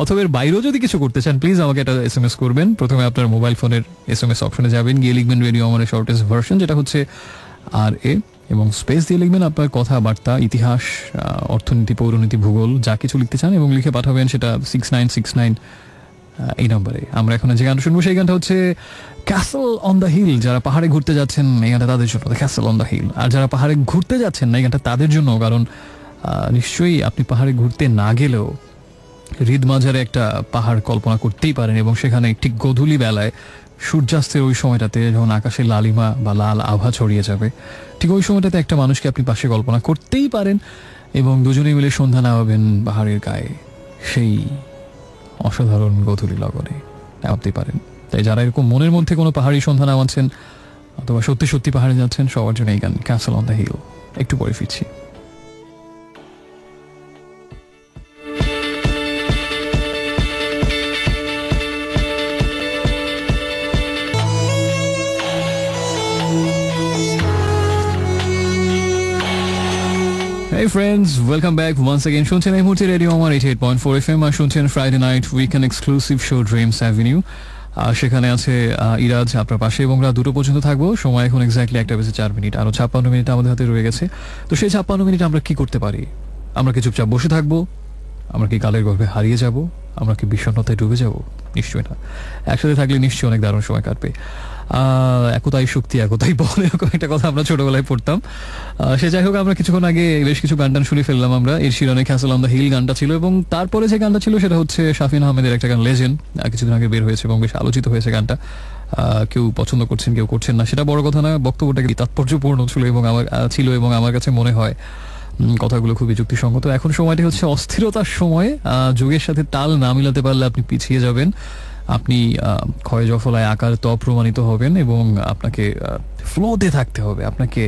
অথবা এর বাইরেও যদি কিছু করতে চান, প্লিজ আমাকে একটা SMS করবেন। প্রথমে আপনার মোবাইল ফোনের SMS অপশনে যাবেন, গিয়ে লিখবেন রেডিও আমার শর্টেস্ট ভার্সন, যেটা হচ্ছে RA, এবং স্পেস দিয়ে লিখবেন আপনার কথাবার্তা, ইতিহাস, অর্থনীতি, পৌরনীতি, ভূগোল, যা কিছু লিখতে চান, এবং লিখে পাঠাবেন সেটা 6969 এই নম্বরে। আমরা এখন যে গানটা শুনবো সেই গানটা হচ্ছে ক্যাসল অন দ্য হিল। যারা পাহাড়ে ঘুরতে যাচ্ছেন এই গানটা তাদের জন্য, ক্যাসল অন দ্য হিল। আর যারা পাহাড়ে ঘুরতে যাচ্ছেন না, এই গানটা তাদের জন্য, কারণ নিশ্চয়ই আপনি পাহাড়ে ঘুরতে না গেলেও হৃদ মাঝারে একটা পাহাড় কল্পনা করতেই পারেন, এবং সেখানে ঠিক গধূলি বেলায় সূর্যাস্তের ওই সময়টাতে যখন আকাশে লালিমা বা লাল আভা ছড়িয়ে যাবে, ঠিক ওই সময়টাতে একটা মানুষকে আপনি পাশে কল্পনা করতেই পারেন, এবং দুজনেই মিলে সন্ধ্যা নামাবেন পাহাড়ের গায়ে, সেই অসাধারণ গোধূলি লগনে ভাবতে পারেন। তাই যারা এরকম মনের মধ্যে কোনো পাহাড়ি সন্ধান আনছেন অথবা সত্যি সত্যি পাহাড়ে যাচ্ছেন, সবার জন্য এই গান ক্যাসল অন দ্য হিল। একটু পরে ফিরছি। Hey friends, welcome back once again. শুনছেন এই মুহূর্তে রেডিও আমার 88.4 FM আর শুনছেন Friday night weekend exclusive show dreams avenue. সেখানে আছে ইরাজ আপনার পাশে, এবং রাত 2টো পর্যন্ত থাকবো। সময় এখন এক্স্যাক্টলি 1:04, আরো 56 মিনিট আমাদের হাতে রয়ে গেছে। তো সেই 56 মিনিট আমরা কি করতে পারি? আমরা কি চুপচাপ বসে থাকবো? আমরা কি কালের গর্ভে হারিয়ে যাব? আমরা কি বিষণ্ণতায় ডুবে যাব? নিশ্চয়ই না। একসাথে থাকলে নিশ্চয়ই অনেক দারুণ সময় কাটবে। একতাই শক্তি, একতাই বল, এরকম একটা কথা আমরা ছোটবেলায় পড়তাম। সে যাই হোক, আমরা কিছুক্ষণ আগে বেশ কিছু গান টান শুনে ফেললাম। আমরা এর শিরনে ক্যাসল অন দ্য হিল গানটা ছিল, এবং তারপরে যে গানটা ছিল সেটা হচ্ছে শাফিন আহমেদের একটা গান লেজেন্ড, কিছুদিন আগে বের হয়েছে এবং বেশ আলোচিত হয়েছে গানটা। কেউ পছন্দ করছেন, কেউ করছেন না, সেটা বড় কথা না। বক্তব্যটাকে তাৎপর্যপূর্ণ ছিল এবং আমার কাছে মনে হয় কথাগুলো খুবই যুক্তিসঙ্গত। এখন সময়টি হচ্ছে অস্থিরতার সময়। যুগের সাথে তাল না মিলাতে পারলে আপনি পিছিয়ে যাবেন, আপনি ক্ষয় জফলায় আকার প্রমাণিত হবেন, এবং আপনাকে ফ্লোতে থাকতে হবে, আপনাকে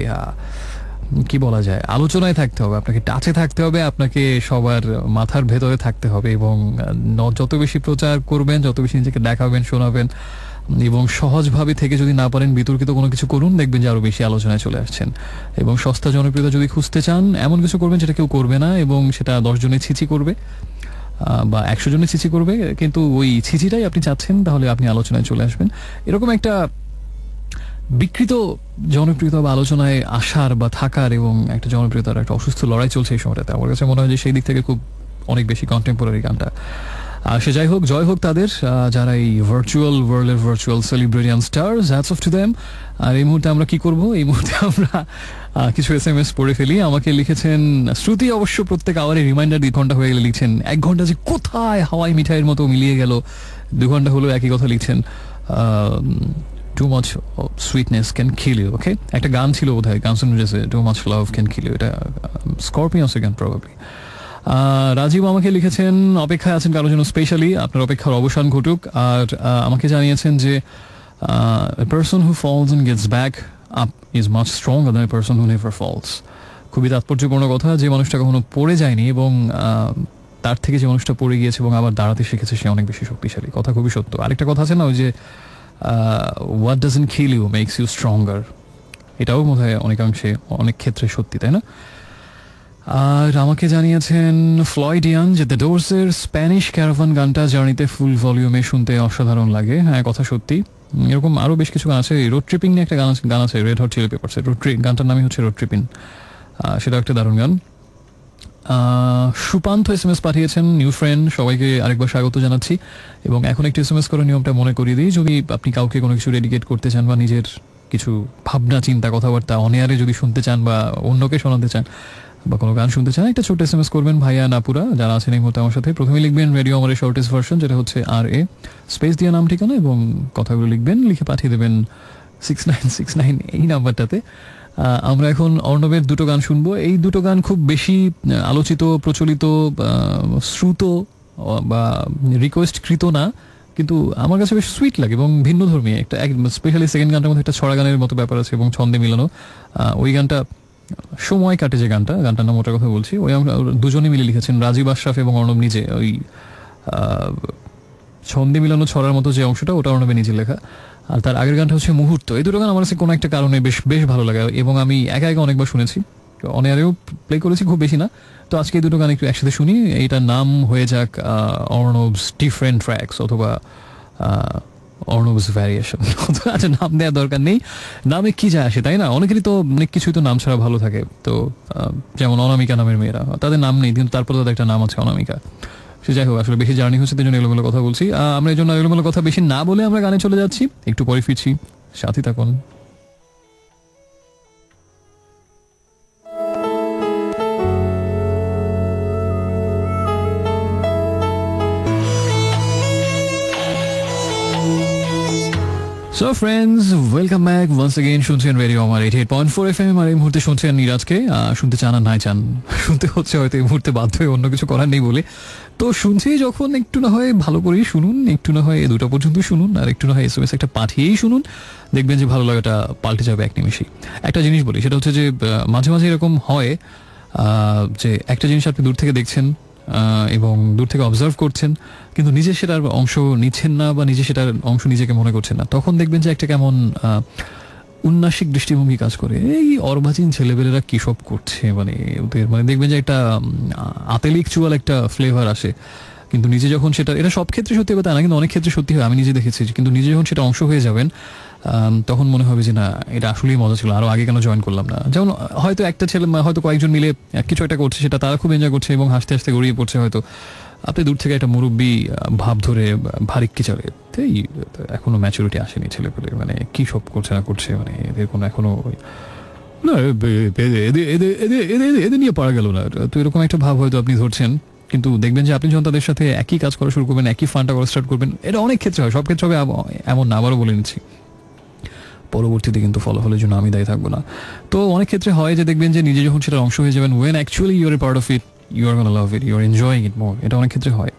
কি বলা যায়, আলোচনায় থাকতে হবে, আপনাকে টাচে থাকতে হবে, আপনাকে সবার মাথার ভেতরে থাকতে হবে। এবং যত বেশি প্রচার করবেন, যত বেশি নিজেকে দেখাবেন, শোনাবেন, এবং সহজভাবে থেকে যদি না পারেন বিতর্কিত কোনো কিছু করুন, দেখবেন যে আরো বেশি আলোচনায় চলে আসছেন। এবং সস্তা জনপ্রিয়তা যদি খুঁজতে চান, এমন কিছু করবেন যেটা কেউ করবে না, এবং সেটা 10 জনে ছিচি করবে বা 100 জনে ছিচি করবে, কিন্তু ওই ছিচিটাই আপনি চাচ্ছেন, তাহলে আপনি আলোচনায় চলে আসবেন। এরকম একটা বিকৃত জনপ্রিয়তা বা আলোচনায় আসার বা থাকার এবং একটা জনপ্রিয়তার একটা অসুস্থ লড়াই চলছে এই সময়টাতে। আমার কাছে মনে হয় যে সেই দিক থেকে খুব অনেক বেশি কন্টেম্পোরারি গানটা। সে যাই হোক, জয় হোক তাদের, যারা এই ভার্চুয়াল ওয়ার্ল্ডের virtual সেলিব্রিটিয়ান stars, hats off to them. আর এই মুহূর্তে আমরা কি করব? এই মুহূর্তে আমরা কিছু SMS পড়ে ফেলি। আমাকে লিখেছেন শ্রুতি, অবশ্য প্রত্যেক আওয়ারে রিমাইন্ডার 2 ঘন্টা হয়ে গেলে লিখছেন 1 ঘন্টা যে কোথায় হাওয়াই মিঠাইয়ের মতো মিলিয়ে গেল, 2 ঘন্টা হলো একই কথা লিখছেন। Too much sweetness can kill you. Okay, একটা গান ছিল বোধহয় গানস এন্ড রোজেসে, too much love can kill you, এটা স্করপিয়ন্সের গান প্রবাবলি। রাজীব আমাকে লিখেছেন অপেক্ষায় আছেন কারোর জন্য স্পেশালি, আপনার অপেক্ষার অবসান ঘটুক। আর আমাকে জানিয়েছেন যে a person who falls and gets back up is much stronger than a person who never falls. খুবই তাৎপর্যপূর্ণ কথা। যে মানুষটা কখনো পড়ে যায়নি এবং তার থেকে যে মানুষটা পড়ে গিয়েছে এবং আবার দাঁড়াতে শিখেছে, সে অনেক বেশি শক্তিশালী। কথা খুবই সত্য। আরেকটা কথা আছে না, ওই যে what doesn't kill you makes you stronger, এটাও মনে হয় অনেকাংশে অনেক ক্ষেত্রে সত্যি, তাই না? আর আমাকে জানিয়েছেন ফ্লয়েডিয়ান যে দ্য ডোরসের স্প্যানিশ ক্যারাভান গানটা জার্নিতে ফুল ভলিউমে শুনতে অসাধারণ লাগে। হ্যাঁ, কথা সত্যি। এরকম আরও বেশ কিছু গান আছে। রোড ট্রিপিং নিয়ে একটা গান আছে রেড হট চিলি পেপারসের, গানটার নামই হচ্ছে রোড ট্রিপিং, সেটাও একটা দারুণ গান। সুপান্ত SMS পাঠিয়েছেন, নিউ ফ্রেন্ড, সবাইকে আরেকবার স্বাগত জানাচ্ছি। এবং এখন একটি SMS করার নিয়মটা মনে করিয়ে দিই, যদি আপনি কাউকে কোনো কিছু ডেডিকেট করতে চান বা নিজের কিছু ভাবনা চিন্তা কথাবার্তা অনেয়ারে যদি শুনতে চান বা অন্যকে শোনাতে চান বা কোনো গান শুনতে চান, একটা ছোট SMS করবেন ভাইয়া নাপুরা যারা আছেন এই মুহূর্তে আমার সাথে। প্রথমে লিখবেন রেডিও আমার শর্টেস্ট ভার্সন, যেটা হচ্ছে RA স্পেস দিয়ে নাম ঠিকানা এবং কথাগুলো লিখবেন, লিখে পাঠিয়ে দেবেন 6969 এই নাম্বারটাতে। আমরা এখন অর্ণবের 2টো গান শুনবো। এই 2টো গান খুব বেশি আলোচিত, প্রচলিত, শ্রুত বা রিকোয়েস্টকৃত না, কিন্তু আমার কাছে বেশ সুইট লাগে এবং ভিন্ন ধর্মী একটা। স্পেশালি সেকেন্ড গানটার মধ্যে একটা ছড়া গানের মতো ব্যাপার আছে এবং ছন্দে মিলানো। ওই গানটা সময় কাটে, যে গানটার নাম, ওটার কথা বলছি। ওই আমরা দুজনে মিলে লিখেছেন, রাজীব আশরাফ এবং অর্ণব নিজে। ওই ছন্দে মিলানো ছড়ার মতো যে অংশটা, ওটা অর্ণবে নিজে লেখা। আর তার আগের গানটা হচ্ছে মুহূর্ত। এই 2টো গান আমার কাছে কোনো একটা কারণে বেশ ভালো লাগে এবং আমি একা অনেকবার শুনেছি, অনেয়ারেও প্লে করেছি, খুব বেশি না। তো আজকে এই 2টো গান একটু একসাথে শুনি। এইটার নাম হয়ে যাক অর্ণবস ডিফারেন্ট ট্র্যাকস অথবা অর্ণবস ভ্যারিয়েশন। আচ্ছা, নাম দেওয়ার দরকার নেই, নামে কি যায় আসে, তাই না? অনেকেরই তো অনেক কিছুই তো নাম ছাড়া ভালো থাকে। তো যেমন অনামিকা নামের মেয়েরা, তাদের নাম নেই কিন্তু তারপরে তাদের একটা নাম আছে অনামিকা। সে যাই হোক, আসলে বেশি জার্নি হচ্ছে, তাই জন্য এলোমেলো কথা বলছি। আমরা এই জন্য এলোমেলো কথা বেশি না বলে আমরা গানে চলে যাচ্ছি। একটু পরে ফিরছি, সাথে থাকুন। So friends, welcome back once again. শুনছেন রেডিও আমার 88.4 FM। আর এই মুহূর্তে শুনছেন নিরাজকে। শুনতে চান আর নাই চান, শুনতে হচ্ছে হয়তো এই মুহূর্তে বাধ্য হয়ে, অন্য কিছু করার নেই বলে। তো শুনছি যখন, একটু না হয় ভালো করেই শুনুন, একটু না হয় 2টা পর্যন্ত শুনুন, আর একটু না হয় SMS একটা পাঠিয়েই শুনুন, দেখবেন যে ভালো লাগাটা পাল্টে যাবে এক নিমেষেই। একটা জিনিস বলি, সেটা হচ্ছে যে মাঝে মাঝে এরকম হয় যে একটা জিনিস আপনি দূর থেকে দেখছেন এবং দূর থেকে অবজার্ভ করছেন, কিন্তু নিজে সেটার অংশ নিচ্ছেন না, বা নিজে সেটার অংশ নিজেকে মনে করছেন না। তখন দেখবেন যে একটা কেমন উন্নাসিক দৃষ্টিভঙ্গি কাজ করে। এই অর্বাচীন ছেলেবেলেরা কী সব করছে, মানে ওদের মানে দেখবেন যে একটা আতেলিকচুয়াল একটা ফ্লেভার আসে। কিন্তু নিজে যখন সেটা, এটা সব ক্ষেত্রে সত্যি কথা না, কিন্তু অনেক ক্ষেত্রে সত্যি হয়, আমি নিজে দেখেছি। কিন্তু নিজে যখন সেটা অংশ হয়ে যাবেন, তখন মনে হবে যে না, এটা আসলেই মজা ছিল, আরও আগে কেন জয়েন করলাম না। যেমন হয়তো একটা ছেলে, হয়তো কয়েকজন মিলে কিছু একটা করছে, সেটা তারা খুব এনজয় করছে এবং হাসতে হাসতে গড়িয়ে পড়ছে। হয়তো আপনি দূর থেকে একটা মুরব্বী ভাব ধরে ভারিক্কি চলে, এই এখনো ম্যাচুরিটি আসেনি ছেলেপেলে, মানে কী সব করছে না করছে, মানে এদের কোনো এখনো না, এদের নিয়ে পারা গেল না। তো এরকম একটা ভাব হয়তো আপনি ধরছেন। কিন্তু দেখবেন যে আপনি যখন তাদের সাথে একই কাজ করা শুরু করবেন, একই ফানটা করা স্টার্ট করবেন, এটা অনেক ক্ষেত্রে হয়, সব ক্ষেত্রে হবে এমন না, আবারও বলে নিচ্ছি। পরবর্তীতে কিন্তু ফলাফলের জন্য আমি দায়ী থাকবো না। তো অনেক ক্ষেত্রে হয় যে দেখবেন যে নিজে যখন সেটার অংশ হয়ে যাবেন, when actually you are a part of it, you are gonna love it, you are enjoying it more. এটা অনেক ক্ষেত্রে হয়।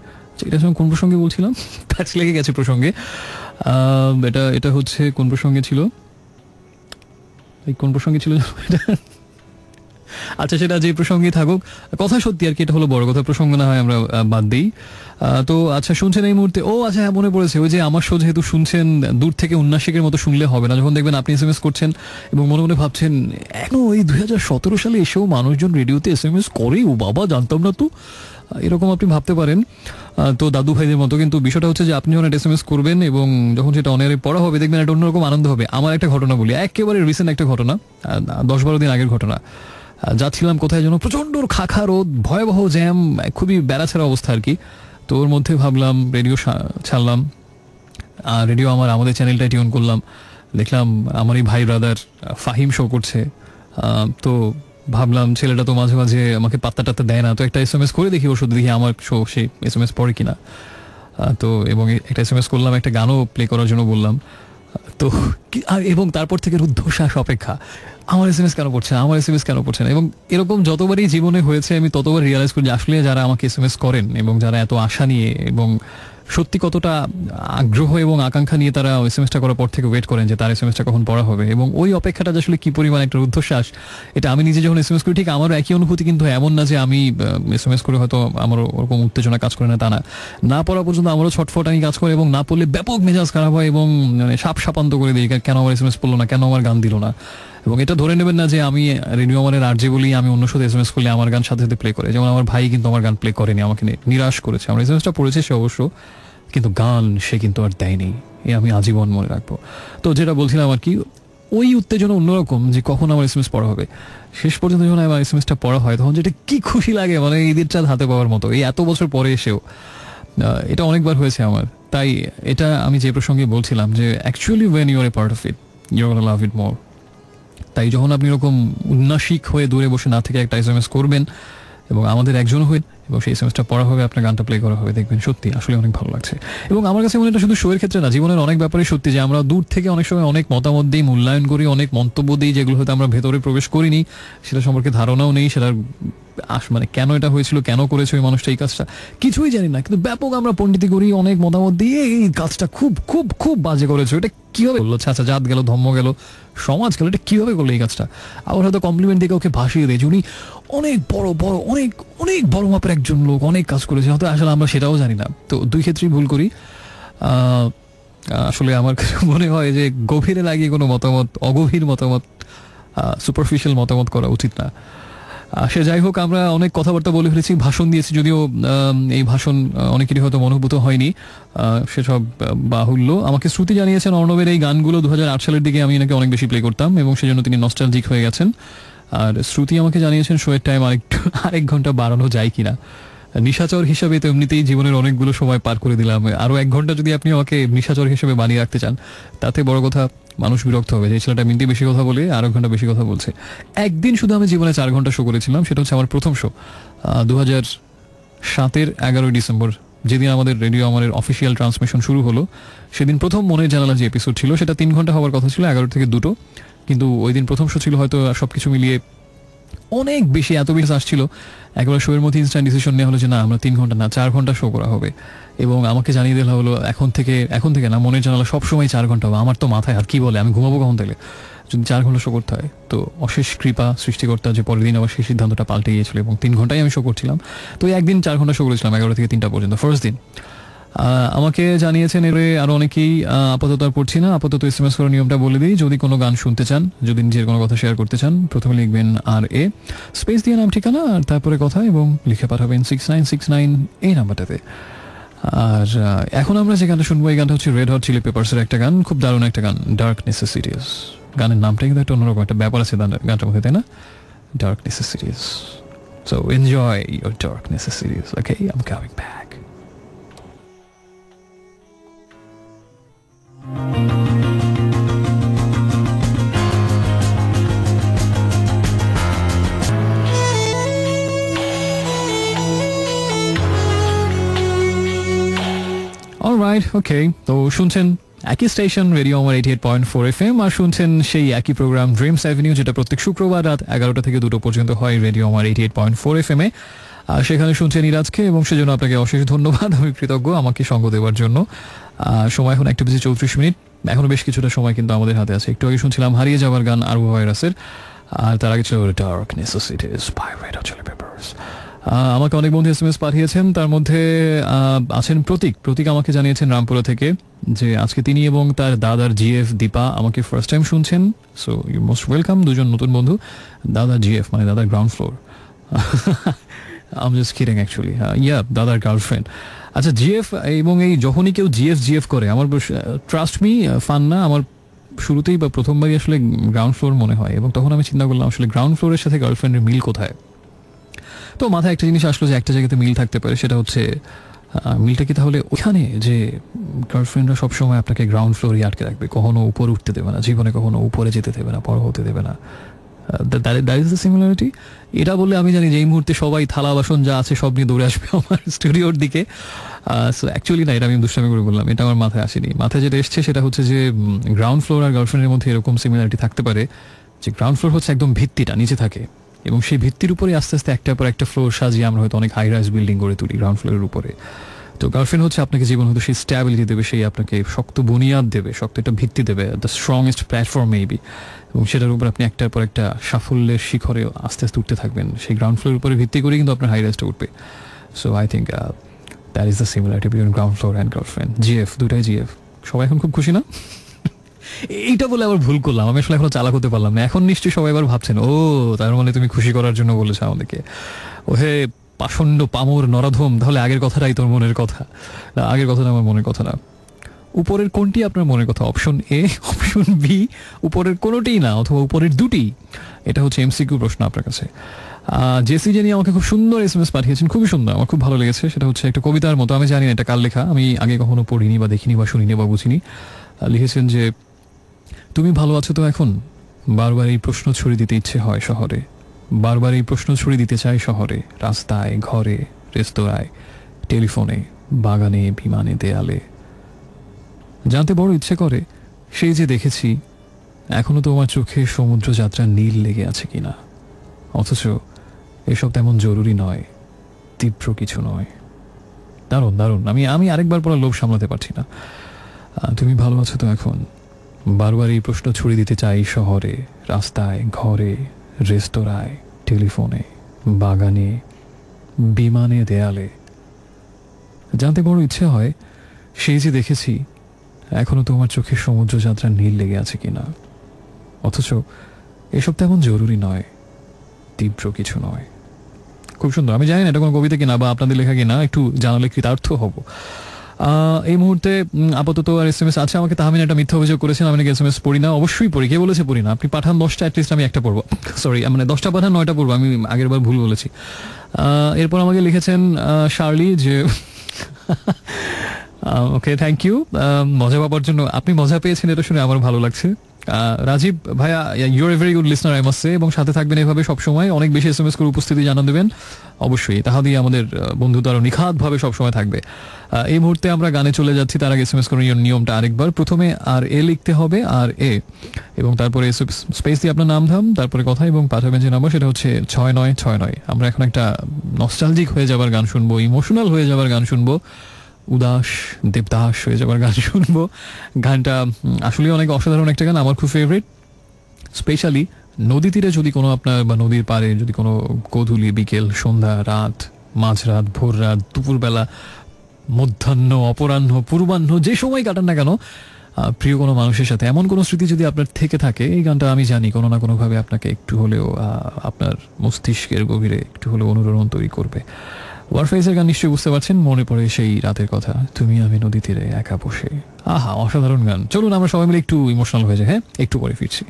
এটা কোন প্রসঙ্গে বলছিলাম, প্যাচ লেগে গেছে প্রসঙ্গে। এটা হচ্ছে কোন প্রসঙ্গে ছিল, এই কোন প্রসঙ্গে ছিল এটা, আচ্ছা সেটা যে প্রসঙ্গে থাকুক, কথা সত্যি আর কি, এটা হলো বড় কথা। প্রসঙ্গ না হয় আমরা বাদ দিই। তো আচ্ছা, শুনছেন এই মুহূর্তে, ও আচ্ছা হ্যাঁ, মনে পড়েছে, ওই যে আমার শো যেহেতু শুনছেন, দূর থেকে উন্নাসিকের মতো শুনলে হবে না। যখন দেখবেন আপনি SMS করছেন এবং মনে মনে ভাবছেন, এখনো এই 2017 সালে এসেও মানুষজন রেডিওতে SMS করে, ও বাবা, জানতাম না তো, এরকম আপনি ভাবতে পারেন। তো দাদু ভাইদের মতো। কিন্তু বিষয়টা হচ্ছে যে আপনি যখন SMS করবেন এবং যখন সেটা অনেরে পড়া হবে, দেখবেন একটা অন্যরকম আনন্দ হবে। আমার একটা ঘটনা বলি, একেবারে রিসেন্ট একটা ঘটনা, 10-12 দিন আগের ঘটনা। যাচ্ছিলাম কোথায় যেন, প্রচণ্ড খাখা রোদ, ভয়াবহ জ্যাম, খুবই বেড়াছাড়া অবস্থা আর কি। তো ওর মধ্যে ভাবলাম রেডিও ছাড়লাম, রেডিও আমাদের চ্যানেলটাই টিউন করলাম, দেখলাম আমার এই ভাই ব্রাদার ফাহিম শো করছে। তো ভাবলাম ছেলেটা তো মাঝে মাঝে আমাকে পাত্তা টাত্তা দেয় না, তো একটা SMS করে দেখি ওর সাথে, দেখি আমার শো সে SMS পড়ে কিনা। তো এবং একটা SMS করলাম, একটা গানও প্লে করার জন্য বললাম। তো এবং তারপর থেকে রুদ্ধশ্বাস অপেক্ষা, আমার SMS কেন পড়ছে না, আমার SMS কেন পড়ছে না। এবং এরকম যতবারই জীবনে হয়েছে, আমি ততবার রিয়েলাইজ করি যে আসলে যারা আমাকে SMS করেন এবং যারা এত আশা নিয়ে এবং সত্যি কতটা আগ্রহ এবং আকাঙ্ক্ষা নিয়ে তারা SMS টা করার পর থেকে ওয়েট করেন যে তার SMS টা কখন পড়া হবে, এবং ওই অপেক্ষাটা আসলে কি পরিমাণ একটা রুদ্ধশ্বাস। এটা আমি নিজে যখন SMS করি, ঠিক আমারও একই অনুভূতি, কিন্তু এমন না যে আমি SMS করে হয়তো আমারও ওরকম উত্তেজনা কাজ করে না, তা না পড়া পর্যন্ত আমারও ছটফটানি কাজ করে, এবং না পড়লে ব্যাপক মেজাজ খারাপ হয় এবং মানে সাপান্ত করে দিই, কেন আমার SMS পড়লো না, কেন আমার গান দিল না। এবং এটা ধরে নেবেন না যে আমি রেডিও আমাদের আরজে বলি, আমি অন্য সাথে SMS করলে আমার গান সাথে সাথে প্লে করে। যেমন আমার ভাই কিন্তু আমার গান প্লে করেনি, আমাকে নিরাশ করেছে। আমার SMS-টা পড়েছে সে অবশ্য, কিন্তু গান সে কিন্তু আর দেয়নি, এ আমি আজীবন মনে রাখবো। তো যেটা বলছিলাম আর কি, ওই উত্তেজনা অন্যরকম, যে কখন আমার SMS পড়া হবে। শেষ পর্যন্ত যখন আমার SMS-টা পড়া হয়, তখন যেটা কি খুশি লাগে, মানে ঈদের চাঁদ হাতে পাওয়ার মতো, এই এত বছর পরে এসেও। এটা অনেকবার হয়েছে আমার। তাই এটা আমি যে প্রসঙ্গে বলছিলাম যে actually when you are a part of it, you are gonna love it more. তাই যখন আপনি এরকম উন্নাসিক হয়ে দূরে বসে না থেকে একটা SMS করবেন এবং আমাদের একজন হয়ে, এবং সেই SMS-টা পড়া হবে, আপনার গানটা প্লে করা হবে, দেখবেন সত্যি আসলে অনেক ভালো লাগছে। এবং আমার কাছে মনে হয় এটা শুধু শোয়ের ক্ষেত্রে না, জীবনের অনেক ব্যাপারে সত্যি, যে আমরা দূর থেকে অনেক সময় অনেক মতামত দিই, মূল্যায়ন করি, অনেক মন্তব্য দিই, যেগুলো হয়তো আমরা ভেতরে প্রবেশ করিনি, সেটা সম্পর্কে ধারণাও নেই, সেটার মানে কেন এটা হয়েছিল, কেন করেছে ওই মানুষটা এই কাজটা, কিছুই জানি না, কিন্তু ব্যাপক আমরা পণ্ডিতি করি, অনেক মতামত দিয়ে এই কাজটা খুব খুব খুব বাজে করেছে, এটা কিভাবে করলো, আচ্ছা জাত গেল, ধর্ম গেল, সমাজ গেল, এটা কিভাবে করলো এই কাজটা। আবার হয়তো কমপ্লিমেন্ট দিয়ে ওকে ভাসিয়ে দেয়, উনি অনেক বড় বড় অনেক অনেক বড় মাপের একজন লোক, অনেক কাজ করেছে, হয়তো আসলে আমরা সেটাও জানি না। তো দুই ক্ষেত্রেই ভুল করি। আসলে আমার মনে হয় যে গভীরে লাগিয়ে কোনো মতামত, অগভীর মতামত, সুপারফিশিয়াল মতামত করা উচিত না। সে যাই হোক, আমরা অনেক কথাবার্তা বলে ফেলেছি, ভাষণ দিয়েছি, যদিও এই ভাষণ অনেকেরই হয়তো মনোভূত হয়নি, সেসব বাহুল্য। আমাকে শ্রুতি জানিয়েছেন অর্ণবের এই গানগুলো 2008 সালের দিকে আমি নাকি অনেক বেশি প্লে করতাম, এবং সেজন্য তিনি নস্টালজিক হয়ে গেছেন। আর শ্রুতি আমাকে জানিয়েছেন শোয়ের টাইম আরেক ঘন্টা বাড়ানো যায় কিনা। নিশাচর হিসাবে তো এমনিতেই জীবনের অনেকগুলো সময় পার করে দিলাম, আরও 1 ঘন্টা যদি আপনি আমাকে নিশাচর হিসেবে বানিয়ে রাখতে চান, তাতে বড় কথা মানুষ বিরক্ত হবে যে ছেলেটা মিনিটে বেশি কথা বলে, আর 1 ঘন্টা বেশি কথা বলছে। একদিন শুধু আমি জীবনে 4 ঘন্টা শো করেছিলাম, সেটা হচ্ছে আমার প্রথম শো, 2007-এর 11 ডিসেম্বর যেদিন আমাদের রেডিও আমাদের অফিসিয়াল ট্রান্সমিশন শুরু হলো সেদিন প্রথম মনের জানালা যে এপিসোড ছিল সেটা 3 ঘন্টা হওয়ার কথা ছিল, 11 থেকে 2, কিন্তু ওই দিন প্রথম শো ছিল, হয়তো সবকিছু মিলিয়ে অনেক বেশি এত বেশি আসছিল, একবার শোয়ের মধ্যে ইনস্ট্যান্ট ডিসিশন নেওয়া হলো যে না আমরা 3 ঘন্টা না 4 ঘন্টা শো করা হবে, এবং আমাকে জানিয়ে দেওয়া হলো এখন থেকে না মনের জানালা সবসময় 4 ঘন্টা হবে। আমার তো মাথায় আর কি বলে, আমি ঘুমাবো কখন তাহলে যদি 4 ঘন্টা শো করতে হয়? তো অশেষ কৃপা সৃষ্টিকর্তা যে পরের দিন আবার সেই সিদ্ধান্তটা পাল্টে গিয়েছিল এবং 3 ঘন্টাই আমি শো করছিলাম। তো একদিন 4 ঘন্টা শো করেছিলাম 11 থেকে 3টা পর্যন্ত ফার্স্ট দিন। আমাকে জানিয়েছেন এর আরও অনেকেই, আপাতত আর পড়ছি না, আপাতত SMS করার নিয়মটা বলে দিই। যদি কোনো গান শুনতে চান, যদি নিজের কোনো কথা শেয়ার করতে চান, প্রথমে লিখবেন RA স্পেস দিয়ে নাম ঠিকানা আর তারপরে কথা, এবং লিখে পাঠাবেন 6969 এই নাম্বারটাতে। আর এখন আমরা যে গানটা শুনবো এই গানটা হচ্ছে রেড হট চিলি পেপারসের একটা গান, খুব দারুণ একটা গান, ডার্ক নেসেসিটিস। গানের নামটা কিন্তু একটা অন্যরকম একটা ব্যাপার আছে গানটার মধ্যে, তাই না? Dark necessities. So enjoy your dark necessities. Okay, I am coming back. Alright, okay, তো শুনছেন একই স্টেশন রেডিও আমার 88.4 FM, আর শুনছেন সেই একই প্রোগ্রাম ড্রিমস অ্যাভিনিউ, যেটা প্রত্যেক শুক্রবার রাত 11টা থেকে 2টো পর্যন্ত হয় রেডিও আমার 88.4 FM এ। আর সেখানে শুনছেন ইরাজকে, এবং সেজন্য আপনাকে অশেষ ধন্যবাদ, আমি কৃতজ্ঞ আমাকে সঙ্গ দেওয়ার জন্য। সময় এখন 1:34, এখনো বেশ কিছুটা সময় কিন্তু আমাদের হাতে আছে। একটু আগে শুনছিলাম হারিয়ে যাওয়ার গান আরু ভাইরাসের, আর তার আগে ছিল dark necessities by Red Hot Chili Peppers. আমাকে অনেক বন্ধু SMS পাঠিয়েছেন, তার মধ্যে আছেন প্রতীক আমাকে জানিয়েছেন রামপুরা থেকে যে আজকে তিনি এবং তার দাদার GF দীপা আমাকে ফার্স্ট টাইম শুনছেন। সো ইউ মোস্ট ওয়েলকাম, দুজন নতুন বন্ধু। দাদার GF মানে দাদার ground floor, I'm just kidding actually. দাদার গার্লফ্রেন্ড। আচ্ছা, GF, এবং এই যখনই কেউ GF করে আমার ট্রাস্ট মি ফান না, আমার শুরুতেই বা প্রথমবারই আসলে গ্রাউন্ড ফ্লোর মনে হয়, এবং তখন আমি চিন্তা করলাম আসলে গ্রাউন্ড ফ্লোরের সাথে গার্লফ্রেন্ডের মিল কোথায়। তো মাথায় একটা জিনিস আসলো যে একটা জায়গাতে মিল থাকতে পারে, সেটা হচ্ছে মিলটা কি তাহলে ওখানে যে গার্লফ্রেন্ডরা সবসময় আপনাকে গ্রাউন্ড ফ্লোরই আটকে রাখবে, কখনো উপরে উঠতে দেবে না, জীবনে কখনো উপরে যেতে দেবে না, বড় হতে দেবে না। That is the similarity. এটা বললে আমি জানি যে এই মুহূর্তে সবাই থালা বাসন যা আছে সব নিয়ে দৌড়ে আসবে আমার স্টুডিওর দিকে। সো অ্যাকচুয়ালি না, এটা আমি দুষ্টামি করে বললাম, এটা আমার মাথায় আসেনি। মাথায় যেটা এসছে সেটা হচ্ছে যে গ্রাউন্ড ফ্লোর আর গার্লফ্রেন্ডের মধ্যে এরকম সিমিলারিটি থাকতে পারে যে গ্রাউন্ড ফ্লোর হচ্ছে একদম ভিত্তিটা, নিচে থাকে, এবং সেই ভিত্তির উপরে আস্তে আস্তে একটার পর একটা ফ্লোর সাজিয়ে আমরা হয়তো অনেক হাই রাইজ বিল্ডিং গড়ে তুলি গ্রাউন্ড ফ্লোরের উপরে। তো গার্লফ্রেন্ড হচ্ছে আপনাকে জীবন হয়তো সেই স্ট্যাবিলিটি দেবে, সেই আপনাকে শক্ত বুনিয়াদ দেবে, শক্ত একটা ভিত্তি দেবে, দ্য স্ট্রংগেস্ট প্ল্যাটফর্ম মেবি, এবং সেটার উপর আপনি একটার পর একটা সাফল্যের শিখরে আস্তে আস্তে উঠতে থাকবেন। সেই গ্রাউন্ড ফ্লোরের উপরে ভিত্তি করে কিন্তু আপনার হাই রাইজটা উঠবে। So I think that is the similarity between ground floor and girlfriend. GF, দুটাই GF। সবাই এখন খুব খুশি না? এইটা বলে আবার ভুল করলাম, আমি আসলে এখনো চালাক হতে পারলাম না। এখন নিশ্চয়ই সবাই এবার ভাবছেন, ও তার মানে তুমি খুশি করার জন্য বলেছো আমাদেরকে। ওহে পাষণ্ড পামর নরাধম, তাহলে আগের কথাটাই তোর মনের কথা? না, আগের কথাটা আমার মনের কথা না। উপরের কোনটি আপনার মনের কথা? অপশন A, অপশন B, উপরের কোনোটিই না, অথবা উপরের দুটি? এটা হচ্ছে MCQ প্রশ্ন আপনার কাছে। জেসি জেনি আমাকে খুব সুন্দর SMS পাঠিয়েছেন, খুবই সুন্দর, আমার খুব ভালো লেগেছে। সেটা হচ্ছে একটা কবিতার মতো, আমি জানি না এটা কার লেখা, আমি আগে কখনো পড়িনি বা দেখিনি বা শুনিনি বা বুঝিনি। লিখেছেন যে তুমি ভালো আছো তো এখন? বারবার এই প্রশ্ন ছড়িয়ে দিতে ইচ্ছে হয় শহরে, বারবার এই প্রশ্ন ছড়িয়ে দিতে চাই শহরে, রাস্তায়, ঘরে, রেস্তোরাঁয়, টেলিফোনে, বাগানে, বিমানে, দেয়ালে। জানতে বড় ইচ্ছে করে সেই যে দেখেছি এখনো তোমার চোখে সমুদ্র যাত্রার নীল লেগে আছে কিনা, অথচ এসব তেমন জরুরি নয়, তীব্র কিছু নয়। দারুণ দারুণ, আমি আরেকবার পড়ার লোভ সামলাতে পারছি না। তুমি ভালো আছো তো এখন? বারবার এই প্রশ্ন ছড়িয়ে দিতে চাই শহরে, রাস্তায়, ঘরে, রেস্তোরাঁয়, টেলিফোনে, বাগানে, বিমানে, দেয়ালে। জানতে বড় ইচ্ছে হয় সেই যে দেখেছি এখনো তোমার চোখে সমুদ্র যাত্রার নীল লেগে আছে কিনা, অথচ এসব তেমন জরুরি নয়, তীব্র কিছু নয়। খুব সুন্দর। আমি জানি না এটা কোনো কবিতা কিনা বা আপনাদের লেখা কিনা, একটু জানালে কৃতার্থ হব। এই মুহূর্তে আপাতত আর SMS আছে। আমাকে তাহমিন একটা মিথ্যা অভিযোগ করেছেন, আমি নাকি SMS পড়ি না। অবশ্যই পড়ি, কে বলেছে পড়ি না? আপনি পাঠান 10টা, অ্যাটলিস্ট আমি একটা পড়বো। সরি, মানে 10টা পাঠান 9টা পড়বো, আমি আগের বার ভুল বলেছি। এরপর আমাকে লিখেছেন শার্লি যে ওকে, থ্যাংক ইউ মজা পাবার জন্য। আপনি মজা পেয়েছেন এটা শুনে আমার ভালো লাগছে। রাজীব ভাইয়া, your a very good listener I must say, এবং সাথে থাকবেন এভাবে সবসময়, অনেক বেশি এসএমএস করে উপস্থিতি জানান দেবেন অবশ্যই, তাহা দিয়ে আমাদের বন্ধুত্ব আরো নিখাত ভাবে সবসময় থাকবে। এই মুহূর্তে আমরা গানে চলে যাচ্ছি, তার আগে এসএমএস করার নিয়মটা আরেকবার, প্রথমে আর এ লিখতে হবে, আর এ, এবং তারপরে স্পেস দিয়ে আপনার নাম ধাম, তারপরে কথা, এবং পাঠাবেন যে নাম্বার সেটা হচ্ছে 6969। আমরা এখন একটা নস্টালজিক হয়ে যাবার গান শুনবো, ইমোশনাল হয়ে যাবার গান শুনবো, উদাস দেবদাস হয়ে যাবার গান শুনবো। গানটা আসলে অনেক অসাধারণ একটা গান, আমার খুব ফেভারিট। স্পেশালি নদী তীরে যদি কোনো আপনার, বা নদীর পাড়ে যদি কোনো গোধূলি, বিকেল, সন্ধ্যা, রাত, মাঝরাত, ভোর রাত, দুপুরবেলা, মধ্যাহ্ন, অপরাহ্ন, পূর্বাহ্ন, যে সময় কাটান না কেন প্রিয় কোনো মানুষের সাথে এমন কোনো স্মৃতি যদি আপনার থেকে থাকে, এই গানটা আমি জানি কোনো না কোনোভাবে আপনাকে একটু হলেও আপনার মস্তিষ্কের গভীরে একটু হলেও অনুরণন তৈরি করবে। ওয়ারফেজের গান নিশ্চয়ই বুঝতে পারছেন, মনে পড়ে সেই রাতের কথা, তুমি আমি নদী তীরে একা বসে। আহা, অসাধারণ গান। চলুন আমরা সবাই মিলে একটু ইমোশনাল হয়ে যাই, হ্যাঁ, একটু পরে ফিরছি।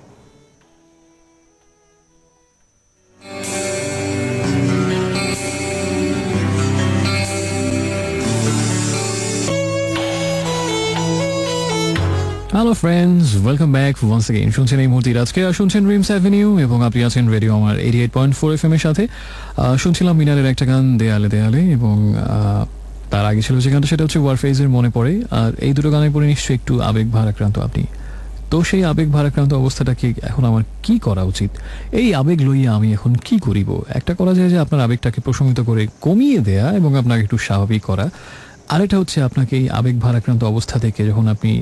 Hello friends, welcome back once again. শুনছেন এই মুহূর্তে আজকে, শুনছেন ড্রিমস অ্যাভিনিউ, এবং আপনি আছেন রেডিও আমার 88.4 FM এর সাথে। শুনছিলাম মিনারের একটা গান, দেয়ালে দেয়ালে, এবং তার আগে ছিল যে গানটা সেটা হচ্ছে ওয়ারফেজের মনে পড়ে। আর এই দুটো গানের পরে নিশ্চয়ই একটু আবেগ ভারাক্রান্ত আপনি। তো সেই আবেগ ভারাক্রান্ত অবস্থাটাকে এখন আমার কি করা উচিত, এই আবেগ লইয়া আমি এখন কি করিব? একটা করা যায় যে আপনার আবেগটাকে প্রশমিত করে কমিয়ে দেয়া এবং আপনাকে একটু স্বাভাবিক করা। আরেকটা হচ্ছে আপনাকে এই আবেগ ভারাক্রান্ত অবস্থা থেকে যখন আপনি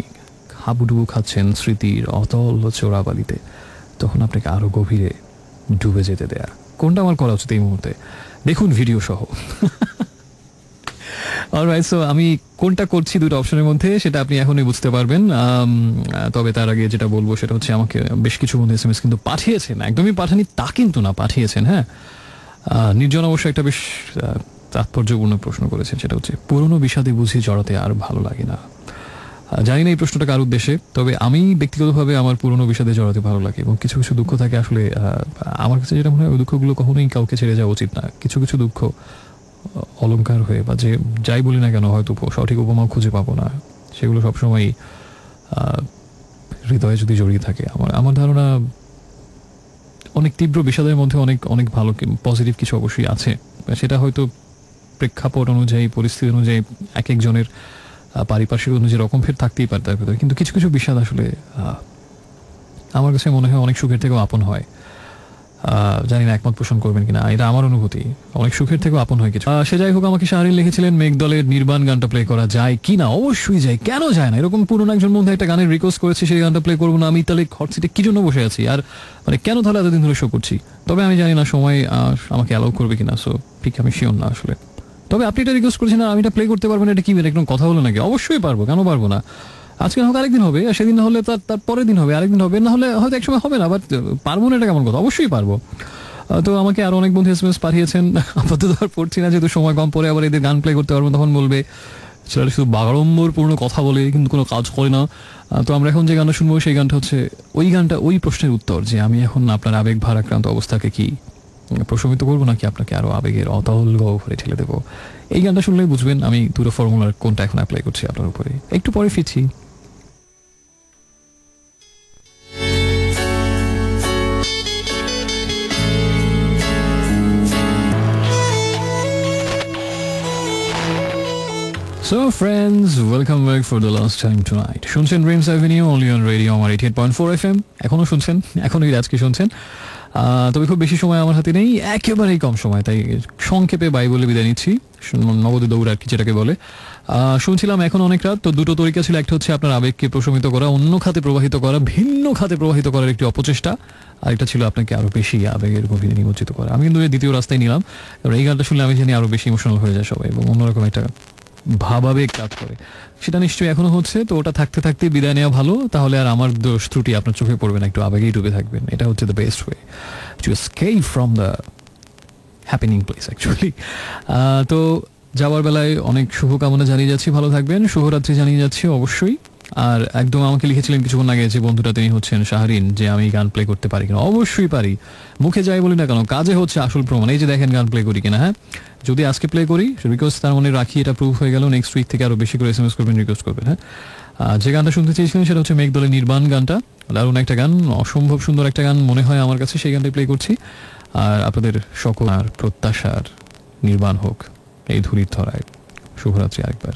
হাবুডুবু খাচ্ছেন স্মৃতির অতল চোরাবালিতে, তখন আপনাকে আরো গভীরে ডুবে যেতে দেয়া। কোনটা আমার করা উচিত এই মুহূর্তে? দেখুন ভিডিও সহ। অলরাইট, সো আমি কোনটা করছি দুটো অপশনের মধ্যে সেটা আপনি এখনই বুঝতে পারবেন। তবে তার আগে যেটা বলবো সেটা হচ্ছে, আমাকে বেশ কিছু বন্ধু এসএমএস কিন্তু পাঠিয়েছেন, একদমই পাঠানি তা কিন্তু না, পাঠিয়েছেন। হ্যাঁ, নির্জন অবশ্য একটা বেশ তাৎপর্যপূর্ণ প্রশ্ন করেছেন, সেটা হচ্ছে পুরনো বিষাদে বুঝি জড়াতে আর ভালো লাগে না। জানি না এই প্রশ্নটা কার উদ্দেশ্যে, তবে আমি ব্যক্তিগতভাবে আমার পুরনো বিষাদে জড়াতে ভালো লাগে, এবং কিছু কিছু দুঃখ থাকে আসলে আমার কাছে যেটা মনে হয়, ওই দুঃখগুলো কখনোই কাউকে ছেড়ে যাওয়া উচিত না। কিছু কিছু দুঃখ অলংকার হয়ে, বা যে যাই বলি না কেন, হয়তো সঠিক উপমাও খুঁজে পাবো না, সেগুলো সবসময় হৃদয়ে যদি জড়িয়ে থাকে, আমার ধারণা অনেক তীব্র বিষাদের মধ্যে অনেক অনেক ভালো পজিটিভ কিছু অবশ্যই আছে। সেটা হয়তো প্রেক্ষাপট অনুযায়ী, পরিস্থিতি অনুযায়ী, এক একজনের পারিপার্শ্বিক অনুযায়ী রকম ফের থাকতেই পারে তার ভেতরে, কিন্তু কিছু কিছু বিষাদ আসলে আমার কাছে মনে হয় অনেক সুখের থেকেও আপন হয়। জানি না একমত পোষণ করবেন কিনা, এটা আমার অনুভূতি, অনেক সুখের থেকেও আপন হয় কিছু। সে যাই হোক, আমাকে শাহরিন লিখেছিলেন মেঘদলের নির্বাণ গানটা প্লে করা যায় কি না? অবশ্যই যায়, কেন যায় না? এরকম পুরনো একজন বন্ধু একটা গানের রিকোয়েস্ট করেছে, সেই গানটা প্লে করবো না? আমি তাহলে হট সিটে কি জন্য বসে আছি? আর মানে কেন তাহলে এতদিন ধরে শো করছি? তবে আমি জানি না সময় আমাকে অ্যালাউ করবে কিনা, সো ঠিক আমি শিওর না আসলে। তবে আপনি এটা রিকোয়েস্ট করেছেন, আমি এটা প্লে করতে পারবো না, এটা কি একদম কথা হলো নাকি? অবশ্যই পারবো, কেন পারবো না? আজকে হোক আরেকদিন হবে, আর সেদিন হলে তার পরের দিন হবে, আরেকদিন হবে, না হলে হয়তো একসময় হবে না, বাট পারবো না এটা কেমন কথা? অবশ্যই পারবো। তো আমাকে আরো অনেক বন্ধু এসএমএস পাঠিয়েছেন, আপাতত আর পড়ছি না যেহেতু সময় কম, পরে আবার এদের গান প্লে করতে পারবো, তখন বলবে ছেলেটা শুধু বাগাড়ম্বরপূর্ণ কথা বলে কিন্তু কোনো কাজ করে না। তো আমরা এখন যে গানটা শুনবো সেই গানটা হচ্ছে ওই প্রশ্নের উত্তর, যে আমি এখন আপনার আবেগ ভারাক্রান্ত অবস্থাকে কি প্রশমিত করবো, নাকি আপনাকে আরো আবেগের অতল গহ্বরে ঠেলে দেবো। এই গানটা শুনলেই বুঝবেন আমি দুটো ফর্মুলার কোনটা এখন অ্যাপ্লাই করছি আপনার উপরে। একটু পরে ফিরছি। So friends, welcome back for the last time tonight. শুনছেন dreams avenue only on radio আমার 88.4 FM। এখনো শুনছেন, এখনোই আজকে শুনছেন। তবে খুব বেশি সময় আমার হাতে নেই, একেবারেই কম সময়, তাই সংক্ষেপে বাই বলে বিদায় নিচ্ছি। নগদে দৌড় আর কি যেটাকে বলে। শুনছিলাম এখন অনেক রাত, তো দুটো তরিকা ছিল, একটা হচ্ছে আপনার আবেগকে প্রশমিত করা, অন্য খাতে প্রবাহিত করা, ভিন্ন খাতে প্রবাহিত করার একটি অপচেষ্টা, আরেকটা ছিল আপনাকে আরো বেশি আবেগের গভীরে নিমজ্জিত করা। আমি কিন্তু দ্বিতীয় রাস্তায় নিলাম, এবার এই গানটা শুনলে আমি জানি আরো বেশি ইমোশনাল হয়ে যায় সবাই, এবং অন্যরকম একটা ভাবাবেগ কাজ করে, সেটা নিশ্চয়ই এখনো হচ্ছে। তো ওটা থাকতে থাকতে বিদায় নেওয়া ভালো, তাহলে আর আমার দোষ ত্রুটি আপনার চোখে পড়বে না, একটু আবেগেই ডুবে থাকবেন। এটা হচ্ছে the best way to escape from the happening place actually. তো যাওয়ার বেলায় অনেক শুভকামনা জানিয়ে যাচ্ছি, ভালো থাকবেন, শুভরাত্রি জানিয়ে যাচ্ছি অবশ্যই। আর একদম আমাকে লিখেছিলেন কিছুক্ষণ আগে যে বন্ধুটা, তিনি হচ্ছেন শাহরিন, যে আমি গান প্লে করতে পারি কিনা। অবশ্যই পারি, মুখে যাই বলি না কেন, কাজে হচ্ছে আসল প্রমাণ। এই যে দেখেন গান প্লে করি কিনা। হ্যাঁ, যদি আজকে প্লে করি রিকোয়েস্ট তার মনে রাখি, এটা প্রুভ হয়ে গেল। নেক্সট উইক থেকে আরো বেশি করে এসএমএস করবেন, রিকোয়েস্ট করবেন। হ্যাঁ, যে গানটা শুনতে চেয়েছিলেন সেটা হচ্ছে মেঘদলের নির্বাণ গানটা, দারুণ একটা গান, অসম্ভব সুন্দর একটা গান মনে হয় আমার কাছে, সেই গানটাই প্লে করছি। আর আপনাদের সকল আর প্রত্যাশার নির্বাণ হোক এই ধূলির ধরায়। শুভরাত্রি আরেকবার।